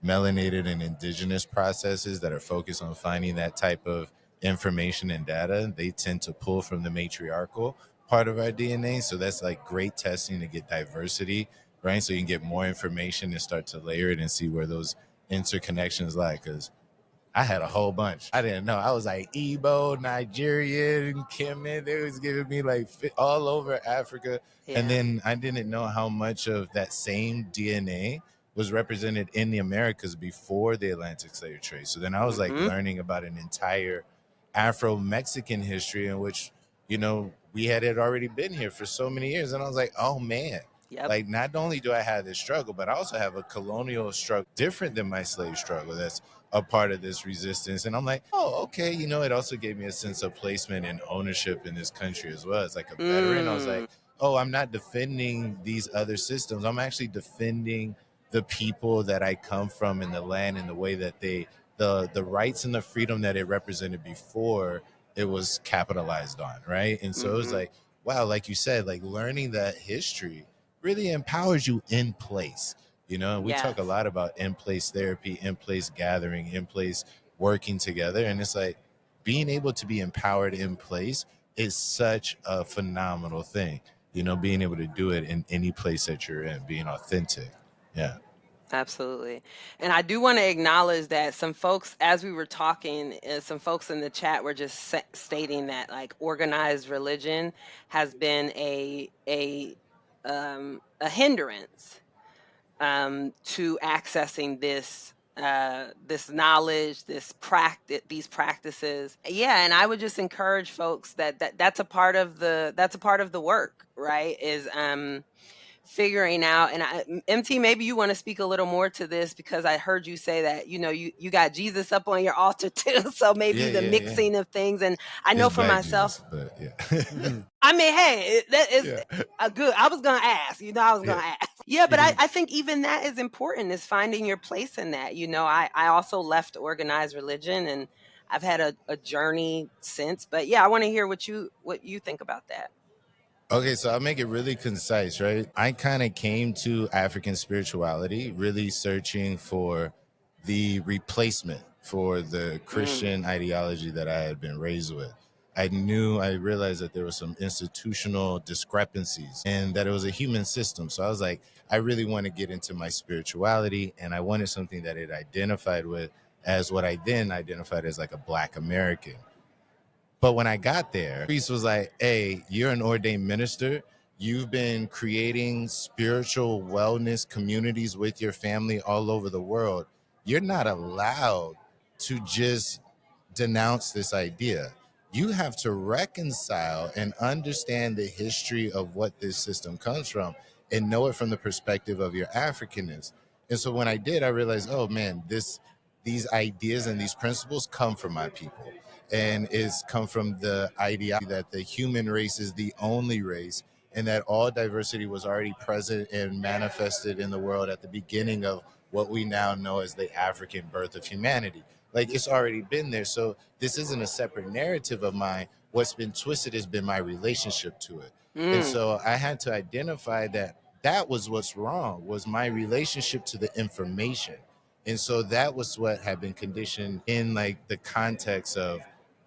melanated and indigenous processes that are focused on finding that type of information and data, they tend to pull from the matriarchal part of our DNA. So that's like great testing to get diversity, right? So you can get more information and start to layer it and see where those interconnections lie. Because I had a whole bunch. I didn't know. I was like Igbo, Nigerian, Kemet. They was giving me like all over Africa. Yeah. And then I didn't know how much of that same DNA was represented in the Americas before the Atlantic slave trade. So then I was like learning about an entire Afro-Mexican history in which, you know, we had already been here for so many years. And I was like, oh man, Yep. like not only do I have this struggle, but I also have a colonial struggle different than my slave struggle that's a part of this resistance. And I'm like, oh, okay. You know, it also gave me a sense of placement and ownership in this country as well. As like a veteran, I was like, oh, I'm not defending these other systems. I'm actually defending the people that I come from in the land and the way that they, the rights and the freedom that it represented before it was capitalized on, right? And so it was like, wow, like you said, like learning that history really empowers you in place. You know, we talk a lot about in-place therapy, in-place gathering, in-place working together. And it's like being able to be empowered in place is such a phenomenal thing. You know, being able to do it in any place that you're in, being authentic. Yeah. Absolutely. And I do want to acknowledge that some folks, as we were talking, some folks in the chat were just stating that like organized religion has been a hindrance to accessing this this knowledge, these practices. Yeah, and I would just encourage folks that's a part of the work, right? Is figuring out, and MT, maybe you want to speak a little more to this, because I heard you say that, you know, you got Jesus up on your altar too, so maybe the mixing of things. And I know for myself, Jesus, but I mean, hey, that is a good, I was going to ask, you know, gonna ask. Yeah, but I think even that is important, is finding your place in that. You know, I also left organized religion, and I've had a journey since, but yeah, I want to hear what you think about that. Okay, so I'll make it really concise, right? I kind of came to African spirituality really searching for the replacement for the Christian ideology that I had been raised with. I realized that there were some institutional discrepancies and that it was a human system. So I was like, I really want to get into my spirituality, and I wanted something that it identified with as what I then identified as like a Black American. But when I got there, the priest was like, hey, you're an ordained minister. You've been creating spiritual wellness communities with your family all over the world. You're not allowed to just denounce this idea. You have to reconcile and understand the history of what this system comes from and know it from the perspective of your Africanness. And so when I did, I realized, oh man, these ideas and these principles come from my people. And it's come from the idea that the human race is the only race, and that all diversity was already present and manifested in the world at the beginning of what we now know as the African birth of humanity. Like, it's already been there. So this isn't a separate narrative of mine. What's been twisted has been my relationship to it. And so I had to identify that was what's wrong, was my relationship to the information. And so that was what had been conditioned in like the context of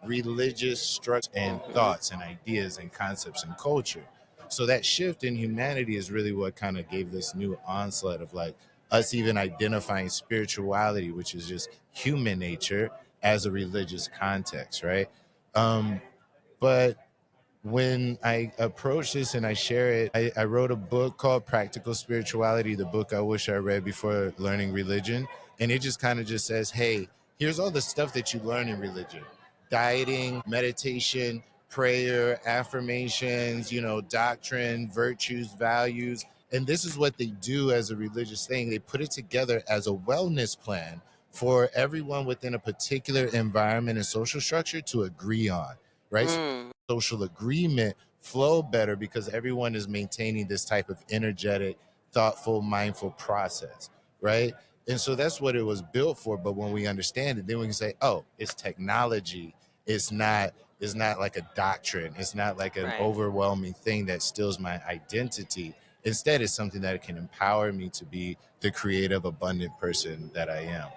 religious structure and thoughts and ideas and concepts and culture. So that shift in humanity is really what kind of gave this new onslaught of like us even identifying spirituality, which is just human nature, as a religious context, right? But when I approach this and I share it, I wrote a book called Practical Spirituality, the book I wish I read before learning religion. And it just kind of just says, hey, here's all the stuff that you learn in religion: dieting, meditation, prayer, affirmations, doctrine, virtues, values. And this is what they do as a religious thing. They put it together as a wellness plan for everyone within a particular environment and social structure to agree on, right? Social agreement flow better because everyone is maintaining this type of energetic, thoughtful, mindful process, right? And so that's what it was built for. But when we understand it, then we can say, oh, it's technology. It's not like a doctrine. It's not like an overwhelming thing that steals my identity. Instead, it's something that can empower me to be the creative, abundant person that I am,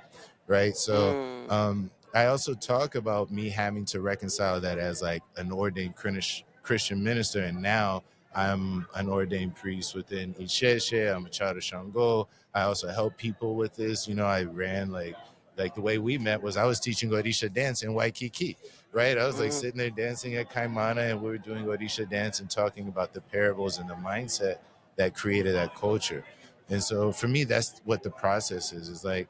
right? So I also talk about me having to reconcile that as like an ordained Christian minister, and now I'm an ordained priest within Isheshe. I'm a child of Shango. I also help people with this. I ran like the way we met was I was teaching Orisha dance in Waikiki, right? I was like sitting there dancing at Kaimana, and we were doing Orisha dance and talking about the parables and the mindset that created that culture. And so for me, that's what the process is like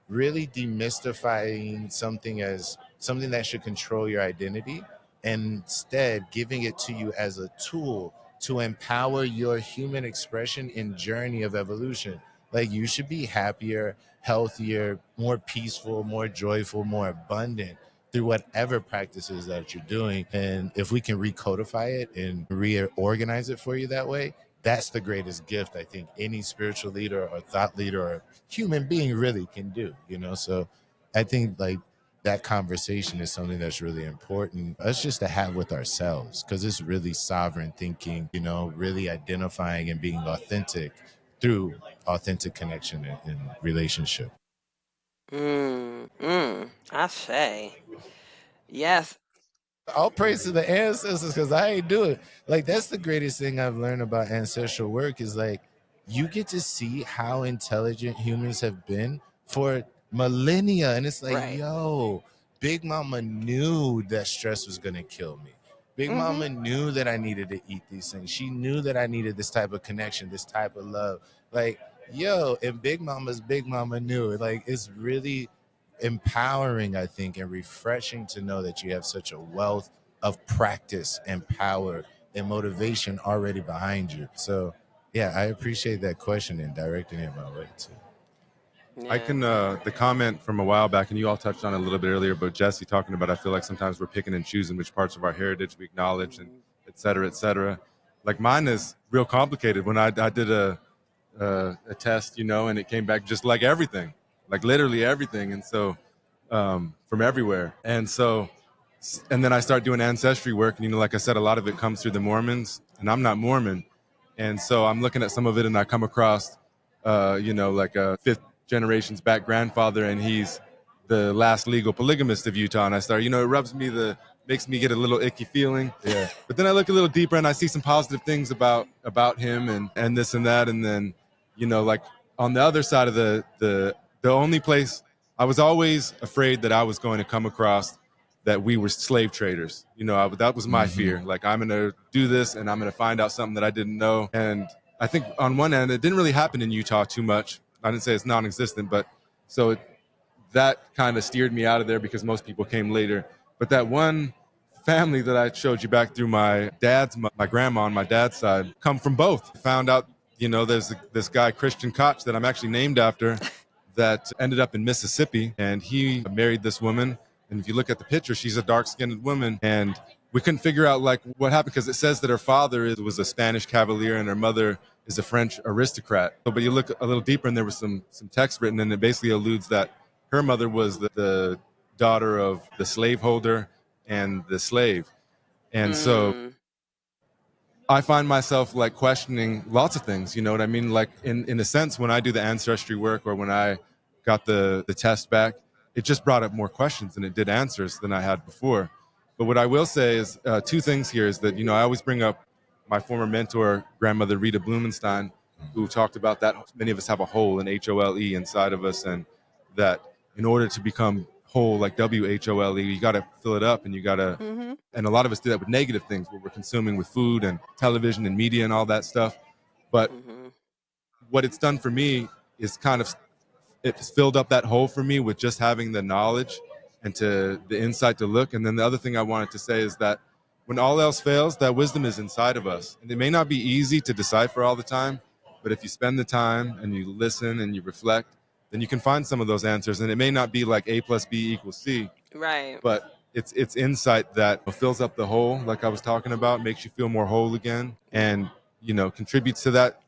really demystifying something as something that should control your identity, and instead giving it to you as a tool to empower your human expression and journey of evolution. Like, you should be happier, healthier, more peaceful, more joyful, more abundant through whatever practices that you're doing. And if we can recodify it and reorganize it for you that way, that's the greatest gift I think any spiritual leader or thought leader or human being really can do, So I think like that conversation is something that's really important us just to have with ourselves, because it's really sovereign thinking, really identifying and being authentic through authentic connection and relationship. I say. Yes. All praise to the ancestors, because I ain't do it. Like, that's the greatest thing I've learned about ancestral work is like you get to see how intelligent humans have been for millennia. And it's like, yo, Big Mama knew that stress was gonna kill me. Big Mama knew that I needed to eat these things. She knew that I needed this type of connection, this type of love. Like, yo, and Big Mama knew it. Like, it's really empowering, I think, and refreshing to know that you have such a wealth of practice and power and motivation already behind you. So yeah, I appreciate that question and directing it my way too. Yeah. I can, the comment from a while back, and you all touched on it a little bit earlier, but Jesse talking about, I feel like sometimes we're picking and choosing which parts of our heritage we acknowledge, and et cetera, et cetera. Like, mine is real complicated. When I did a test, and it came back just like everything, like literally everything. And so from everywhere. And then I start doing ancestry work. And, like I said, a lot of it comes through the Mormons, and I'm not Mormon. And so I'm looking at some of it, and I come across, like a 5th generation's back grandfather, and he's the last legal polygamist of Utah. And I start, it makes me get a little icky feeling. Yeah. But then I look a little deeper, and I see some positive things about him and this and that. And then, like on the other side of the only place, I was always afraid that I was going to come across that we were slave traders. That was my fear. Like, I'm going to do this and I'm going to find out something that I didn't know. And I think on one end, it didn't really happen in Utah too much. I didn't say it's non-existent, but so that kind of steered me out of there because most people came later. But that one family that I showed you back through my grandma on my dad's side, come from both. Found out, there's this guy, Christian Koch, that I'm actually named after, that ended up in Mississippi, and he married this woman. And if you look at the picture, she's a dark-skinned woman, and we couldn't figure out like what happened, because it says that her father was a Spanish cavalier and her mother is a French aristocrat. But you look a little deeper, and there was some text written, and it basically alludes that her mother was the daughter of the slaveholder and the slave. And so I find myself like questioning lots of things, you know what I mean? Like in a sense, when I do the ancestry work or when I got the test back, it just brought up more questions than it did answers than I had before. But what I will say is 2 things here is that, I always bring up my former mentor, grandmother Rita Blumenstein, who talked about that many of us have a hole, an HOLE inside of us, and that in order to become whole, like WHOLE. You got to fill it up, and you got to. Mm-hmm. And a lot of us do that with negative things, what we're consuming with food and television and media and all that stuff. But Mm-hmm. what it's done for me is kind of, it's filled up that hole for me with just having the knowledge and to the insight to look. And then the other thing I wanted to say is that when all else fails, that wisdom is inside of us. And it may not be easy to decipher all the time, but if you spend the time and you listen and you reflect, then you can find some of those answers. And it may not be like A plus B equals C, Right. but it's insight that fills up the hole, like I was talking about, makes you feel more whole again, and contributes to that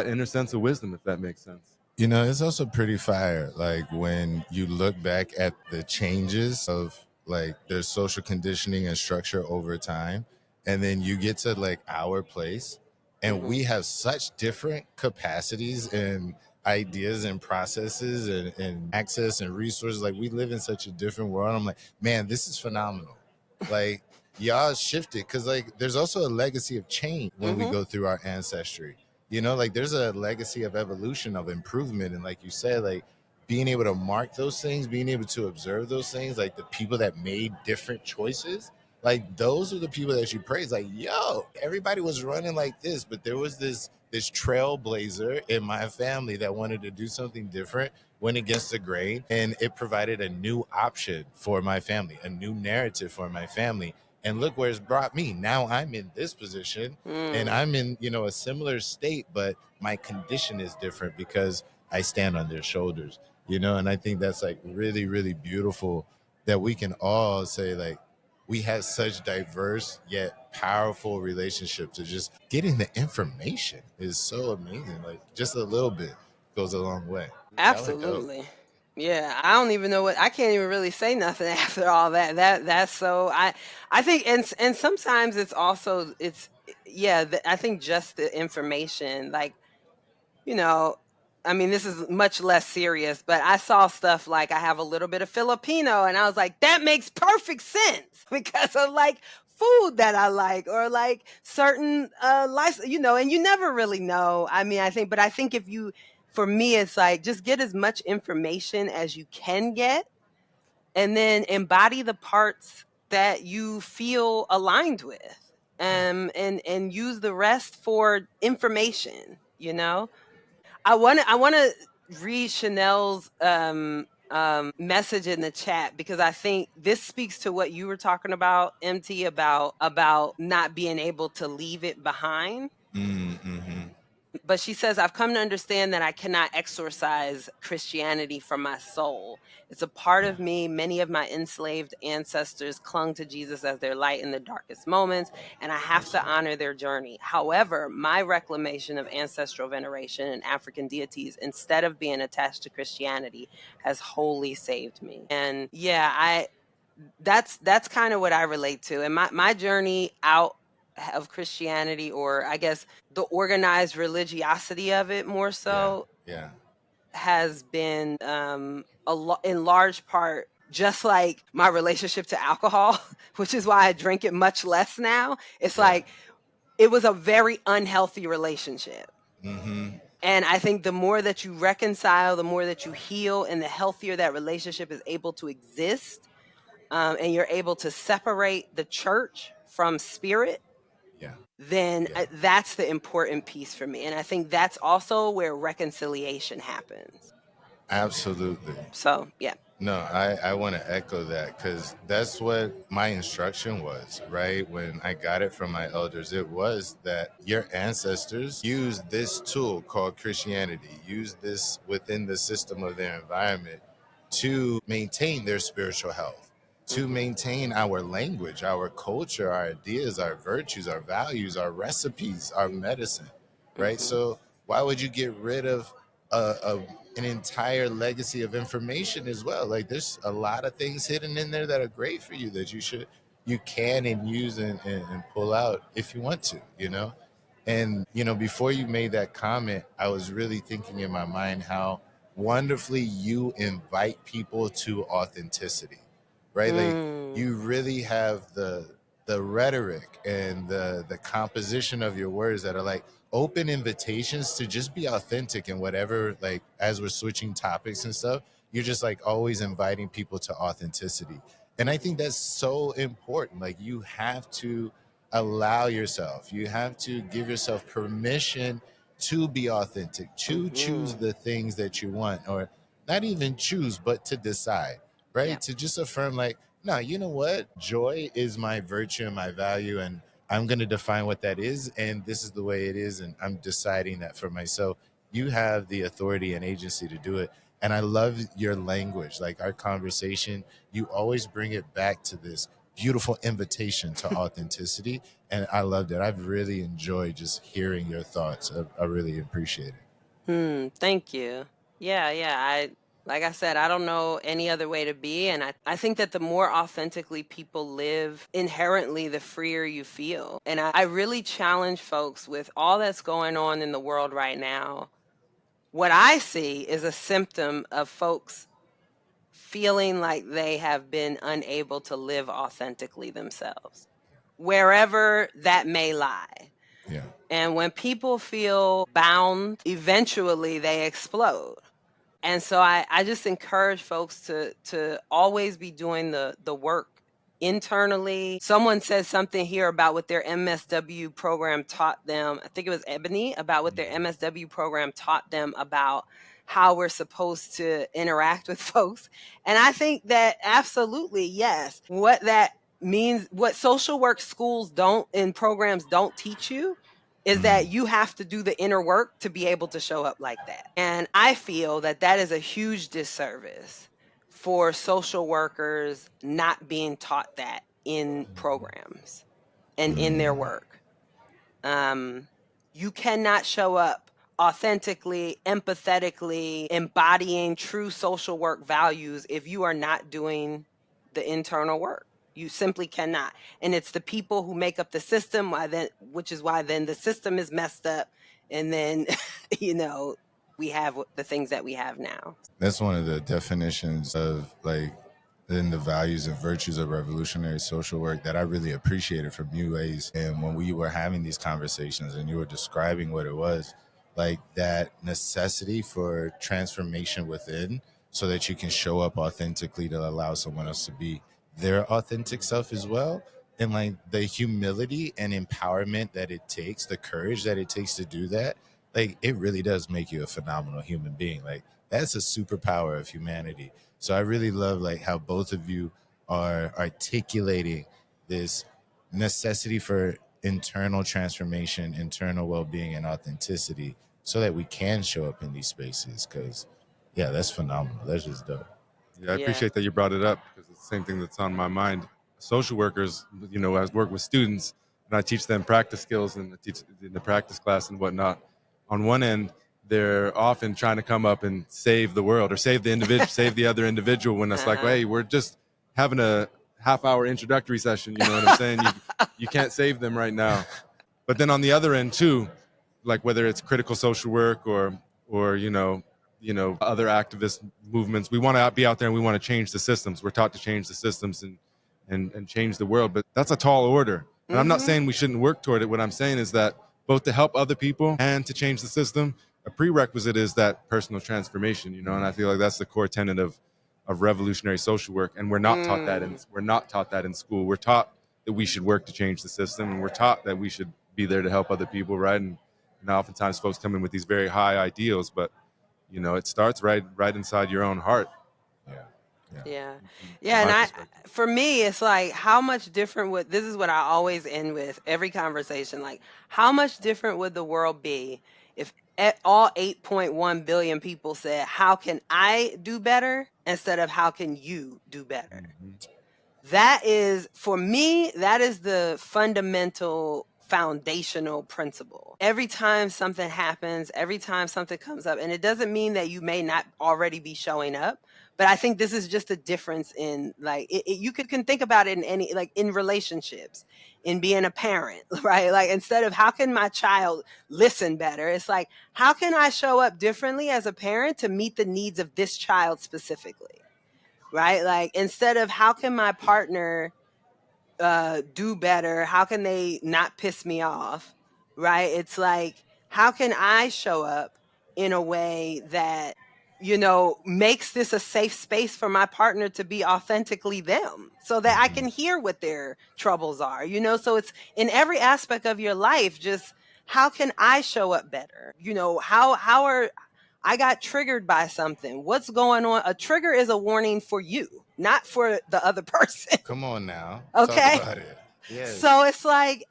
inner sense of wisdom, if that makes sense. It's also pretty fire, like when you look back at the changes of like their social conditioning and structure over time, and then you get to like our place, and Mm-hmm. we have such different capacities and ideas and processes and access and resources. Like we live in such a different world. I'm like, man, this is phenomenal. Like y'all shifted, because like there's also a legacy of change when we Mm-hmm. go through our ancestry. Like there's a legacy of evolution, of improvement. And like you said, like being able to mark those things, being able to observe those things, like the people that made different choices, like those are the people that you praise. Like, yo, everybody was running like this, but there was this trailblazer in my family that wanted to do something different, went against the grain, and it provided a new option for my family, a new narrative for my family. And look where it's brought me. Now I'm in this position, and I'm in, a similar state, but my condition is different because I stand on their shoulders, and I think that's like really, really beautiful that we can all say like we have such diverse yet powerful relationships. To just getting the information is so amazing. Like just a little bit goes a long way. Absolutely. Yeah, I don't even know I can't even really say nothing after all that. That's so I think and sometimes it's also I think just the information, like, I mean, this is much less serious, but I saw stuff like I have a little bit of Filipino, and I was like, that makes perfect sense because of like food that I like, or like certain and you never really know. I mean, I think for me, it's like just get as much information as you can get, and then embody the parts that you feel aligned with, and use the rest for information. I want to read Chanel's message in the chat, because I think this speaks to what you were talking about, MT, about not being able to leave it behind. Mm-hmm. But she says, I've come to understand that I cannot exorcise Christianity from my soul. It's a part of me. Many of my enslaved ancestors clung to Jesus as their light in the darkest moments, and I have to honor their journey. However, my reclamation of ancestral veneration and African deities, instead of being attached to Christianity, has wholly saved me. And yeah, that's kind of what I relate to. And my journey out of Christianity, or I guess the organized religiosity of it more so, Yeah. has been in large part just like my relationship to alcohol, which is why I drink it much less now. It's like it was a very unhealthy relationship. Mm-hmm. And I think the more that you reconcile, the more that you heal, and the healthier that relationship is able to exist, and you're able to separate the church from spirit, then that's the important piece for me. And I think that's also where reconciliation happens. Absolutely. So, yeah. No, I want to echo that, because that's what my instruction was, right? When I got it from my elders, it was that your ancestors used this tool called Christianity, used this within the system of their environment to maintain their spiritual health, to maintain our language, our culture, our ideas, our virtues, our values, our recipes, our medicine, right? So why would you get rid of an entire legacy of information as well? Like there's a lot of things hidden in there that are great for you that you can and use and pull out if you want to. And before you made that comment, I was really thinking in my mind how wonderfully you invite people to authenticity, right? Like you really have the rhetoric and the composition of your words that are like open invitations to just be authentic in whatever, like as we're switching topics and stuff, you're just like always inviting people to authenticity. And I think that's so important. Like, you have to allow yourself, you have to give yourself permission to be authentic, to choose the things that you want, or not even choose, but to decide, right? Yeah. To just affirm, like, no, you know what? Joy is my virtue and my value, and I'm going to define what that is. And this is the way it is. And I'm deciding that for myself. You have the authority and agency to do it. And I love your language, like our conversation. You always bring it back to this beautiful invitation to authenticity. And I loved it. I've really enjoyed just hearing your thoughts. I really appreciate it. Thank you. Yeah. Like I said, I don't know any other way to be. And I think that the more authentically people live, inherently, the freer you feel. And I really challenge folks with all that's going on in the world right now. What I see is a symptom of folks feeling like they have been unable to live authentically themselves, wherever that may lie. Yeah. And when people feel bound, eventually they explode. And so I just encourage folks to always be doing the work internally. Someone said something here about what their MSW program taught them. I think it was Ebony, about what their MSW program taught them about how we're supposed to interact with folks. And I think that absolutely, yes, what that means, what social work schools don't and programs don't teach you is that you have to do the inner work to be able to show up like that. And I feel that that is a huge disservice for social workers not being taught that in programs and in their work. You cannot show up authentically, empathetically, embodying true social work values if you are not doing the internal work. You simply cannot. And it's the people who make up the system, which is why then the system is messed up. And then, we have the things that we have now. That's one of the definitions of, like, in the values and virtues of revolutionary social work that I really appreciated from you, Ace. And when we were having these conversations and you were describing what it was, like that necessity for transformation within, so that you can show up authentically to allow someone else to be their authentic self as well. And like the humility and empowerment that it takes, the courage that it takes to do that, like, it really does make you a phenomenal human being. Like, that's a superpower of humanity. So I really love, like, how both of you are articulating this necessity for internal transformation, internal well-being, and authenticity, so that we can show up in these spaces. Because, yeah, that's phenomenal. That's just dope. Yeah, I appreciate that you brought it up, because it's the same thing that's on my mind. Social workers, I work with students and I teach them practice skills and I teach in the practice class and whatnot. On one end, they're often trying to come up and save the world or save the individual, save the other individual, when it's like, hey, we're just having a half-hour introductory session. You know what I'm saying? You can't save them right now. But then on the other end too, like whether it's critical social work or other activist movements, we want to be out there and we want to change the systems. We're taught to change the systems and change the world, but that's a tall order. And I'm not saying we shouldn't work toward it. What I'm saying is that both to help other people and to change the system, a prerequisite is that personal transformation, and I feel like that's the core tenet of revolutionary social work. And we're not taught that in school. We're taught that we should work to change the system, and we're taught that we should be there to help other people, right? And oftentimes folks come in with these very high ideals, but it starts right inside your own heart. Yeah. And for me, it's like, how much different this is what I always end with every conversation. Like, how much different would the world be if all 8.1 billion people said, how can I do better, instead of how can you do better? That is, for me, that is the fundamental foundational principle. Every time something happens, every time something comes up, and it doesn't mean that you may not already be showing up, but I think this is just a difference in, like, you can think about it in any, like, in relationships, in being a parent, right? Like, instead of how can my child listen better, it's like, how can I show up differently as a parent to meet the needs of this child specifically, right? Like, instead of how can my partner do better, how can they not piss me off, right? It's like, how can I show up in a way that makes this a safe space for my partner to be authentically them so that I can hear what their troubles are, so it's in every aspect of your life. Just how can I show up better? How are I got triggered by something? What's going on? A trigger is a warning for you, not for the other person. Come on now. Okay. Talk about it. Yes. So it's like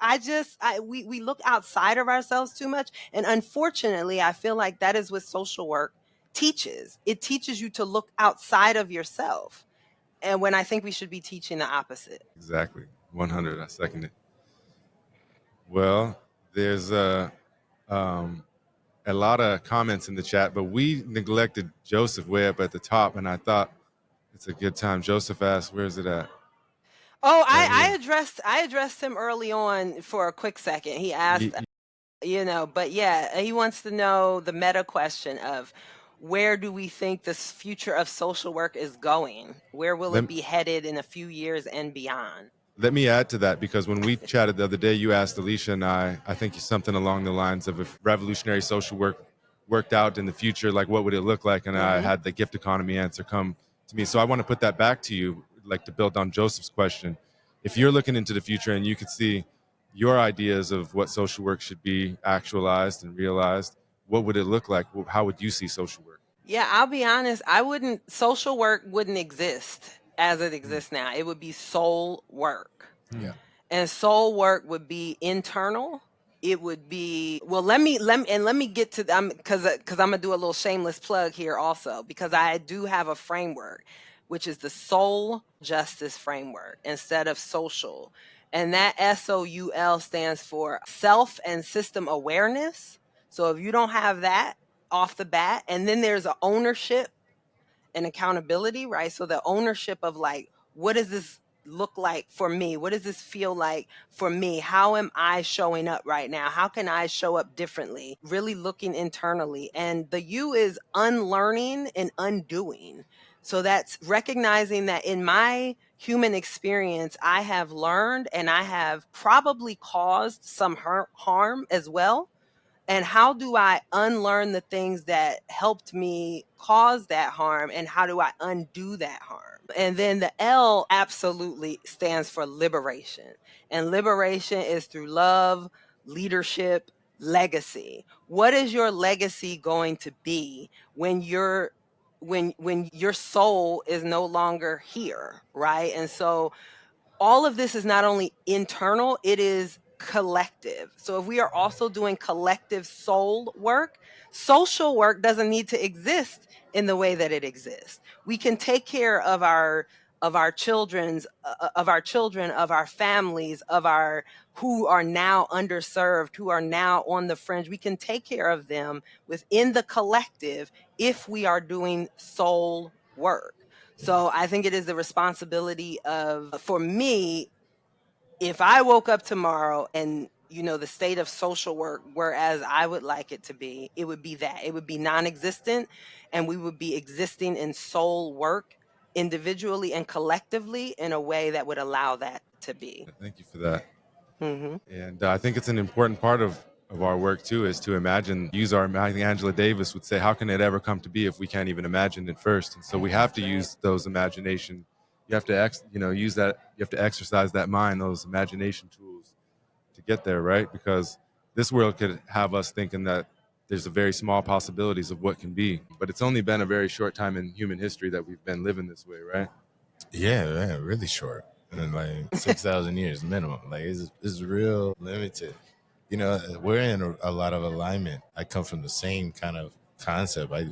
we look outside of ourselves too much. And unfortunately, I feel like that is what social work teaches. It teaches you to look outside of yourself. And when I think we should be teaching the opposite. Exactly. 100. I second it. Well, there's a lot of comments in the chat, but we neglected Joseph way up at the top, and I thought it's a good time. Joseph asked, "Where's it at?" Oh, Right I addressed him early on for a quick second. He asked, but yeah, he wants to know the meta question of where do we think this future of social work is going? Where will it be headed in a few years and beyond? Let me add to that, because when we chatted the other day, you asked Alicia and I think something along the lines of, if revolutionary social work worked out in the future, like what would it look like? And I had the gift economy answer come to me. So I want to put that back to you, like to build on Joseph's question. If you're looking into the future and you could see your ideas of what social work should be actualized and realized, what would it look like? How would you see social work? Yeah, I'll be honest. Social work wouldn't exist as it exists now. It would be soul work. Yeah. And soul work would be internal. It would be, well, let me get to them, because I'm gonna do a little shameless plug here also, because I do have a framework, which is the soul justice framework instead of social. And that SOUL stands for self and system awareness. So if you don't have that off the bat, and then there's a ownership and accountability, right? So the ownership of like, what does this look like for me? What does this feel like for me? How am I showing up right now? How can I show up differently? Really looking internally. And the U is unlearning and undoing. So that's recognizing that in my human experience, I have learned and I have probably caused some harm as well. And how do I unlearn the things that helped me cause that harm? And how do I undo that harm? And then the L absolutely stands for liberation. And liberation is through love, leadership, legacy. What is your legacy going to be when your soul is no longer here, right? And so all of this is not only internal, it is collective. So if we are also doing collective soul work, social work doesn't need to exist in the way that it exists. We can take care of our children, of our families, of our who are now underserved, who are now on the fringe. We can take care of them within the collective if we are doing soul work. So I think it is the responsibility for me, if I woke up tomorrow and, the state of social work were as I would like it to be, it would be that. It would be non-existent, and we would be existing in soul work individually and collectively in a way that would allow that to be. Thank you for that. And I think it's an important part of our work too, is to imagine, I think Angela Davis would say, how can it ever come to be if we can't even imagine it first? And so we have to use those imagination. You have to use that. You have to exercise that mind, those imagination tools to get there, right? Because this world could have us thinking that there's a very small possibilities of what can be, but it's only been a very short time in human history that we've been living this way, right? Yeah, really short. And like 6,000 years minimum. Like it's real limited. We're in a lot of alignment. I come from the same kind of concept. I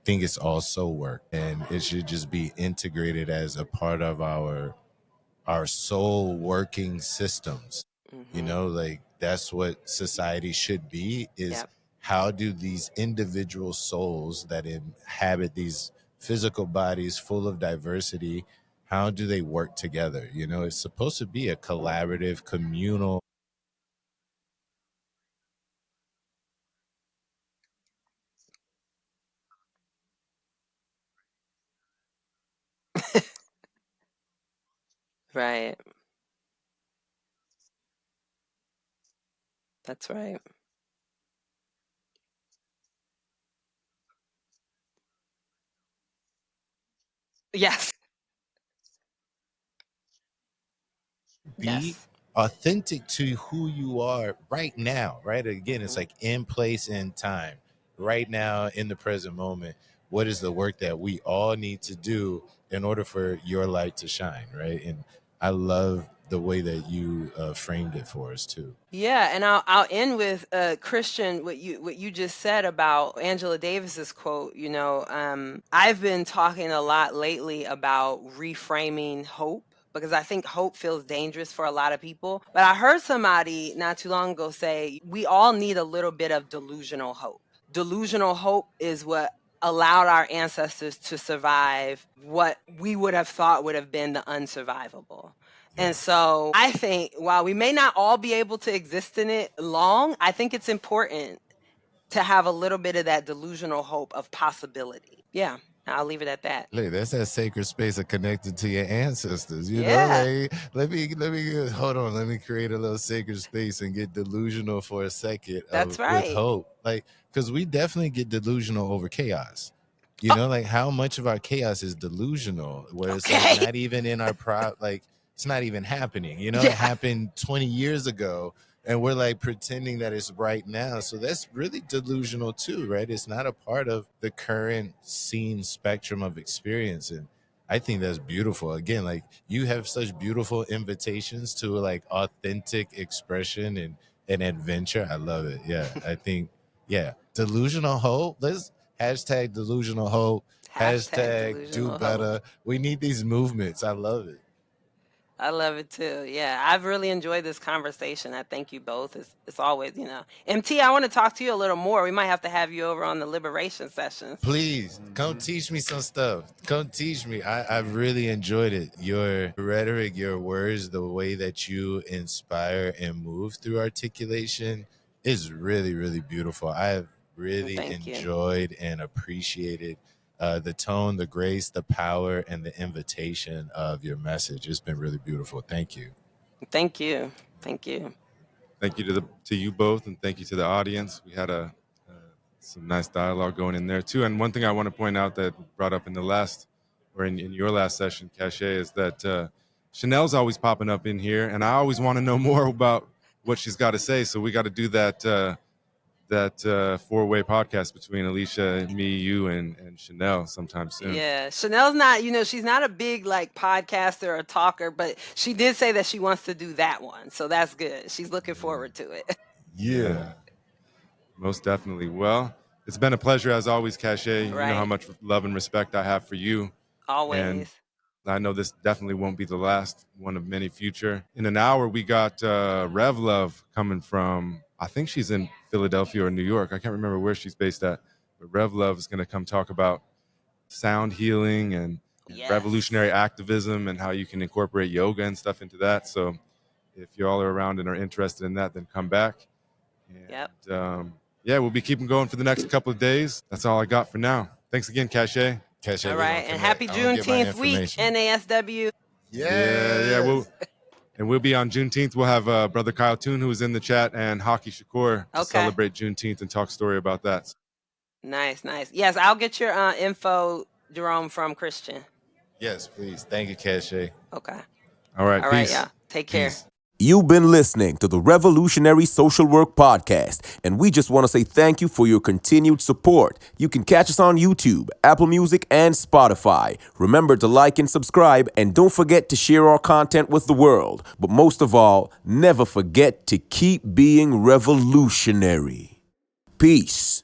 think it's all soul work, and it should just be integrated as a part of our soul working systems. Like that's what society should be, is how do these individual souls that inhabit these physical bodies full of diversity, how do they work together? It's supposed to be a collaborative, communal. Right. That's right. Yes. Be Yes. authentic to who you are right now, right? Again, it's like in place in time, right now in the present moment. What is the work that we all need to do in order for your light to shine, right? And I love the way that you framed it for us too. Yeah, and I'll end with Christian, what you just said about Angela Davis's quote. I've been talking a lot lately about reframing hope, because I think hope feels dangerous for a lot of people. But I heard somebody not too long ago say we all need a little bit of delusional hope. Delusional hope is what allowed our ancestors to survive what we would have thought would have been the unsurvivable. And so I think while we may not all be able to exist in it long, I think it's important to have a little bit of that delusional hope of possibility. Yeah, I'll leave it at that. Look, that's that sacred space of connected to your ancestors. You know, Yeah. like let me hold on. Let me create a little sacred space and get delusional for a second That's with right. hope. Like, because we definitely get delusional over chaos. You Oh. know, like how much of our chaos is delusional, where it's Okay. like not even in our like it's not even happening. You know, Yeah. it happened 20 years ago, and we're like pretending that it's right now. So that's really delusional too, right? It's not a part of the current scene spectrum of experience. And I think that's beautiful. Again, like you have such beautiful invitations to like authentic expression and adventure. I love it. Yeah. I think, yeah. Delusional hope. Let's hashtag delusional hope. Hashtag do delusional better. hope. We need these movements. I love it. I love it too. Yeah, I've really enjoyed this conversation. I thank you both. It's always, MT, I want to talk to you a little more. We might have to have you over on the liberation sessions. Please come teach me some stuff. Come teach me. I've really enjoyed it. Your rhetoric, your words, the way that you inspire and move through articulation is really, really beautiful. I have really Thank you. enjoyed and appreciated the tone, the grace, the power, and the invitation of your message. It's been really beautiful. Thank you. Thank you. Thank you. Thank you to you both, and thank you to the audience. We had some nice dialogue going in there too. And one thing I want to point out that brought up in the last, or in your last session, Cache, is that Chanel's always popping up in here, and I always want to know more about what she's got to say. So we got to do that four-way podcast between Alicia, me, you, and Chanel sometime soon. Yeah, Chanel's not, she's not a big like podcaster or talker, but she did say that she wants to do that one. So that's good. She's looking forward to it. Yeah. Most definitely. Well, it's been a pleasure as always, Cache. You know how much love and respect I have for you. Always. And I know this definitely won't be the last one of many future. In an hour, we got Rev Love coming from, I think she's in Philadelphia or New York. I can't remember where she's based at. But Rev Love is going to come talk about sound healing and revolutionary activism and how you can incorporate yoga and stuff into that. So if y'all are around and are interested in that, then come back. And, yeah, we'll be keeping going for the next couple of days. That's all I got for now. Thanks again, Cache. All right, and happy Juneteenth week, NASW. Yeah. We'll be on Juneteenth. We'll have Brother Kyle Toon, who is in the chat, and Hockey Shakur to celebrate Juneteenth and talk story about that. Nice. Yes, I'll get your info, Jerome, from Christian. Yes, please. Thank you, Cache. Okay. All right, peace. Yeah. Take care. Peace. You've been listening to the Revolutionary Social Work Podcast, and we just want to say thank you for your continued support. You can catch us on YouTube, Apple Music, and Spotify. Remember to like and subscribe, and don't forget to share our content with the world. But most of all, never forget to keep being revolutionary. Peace.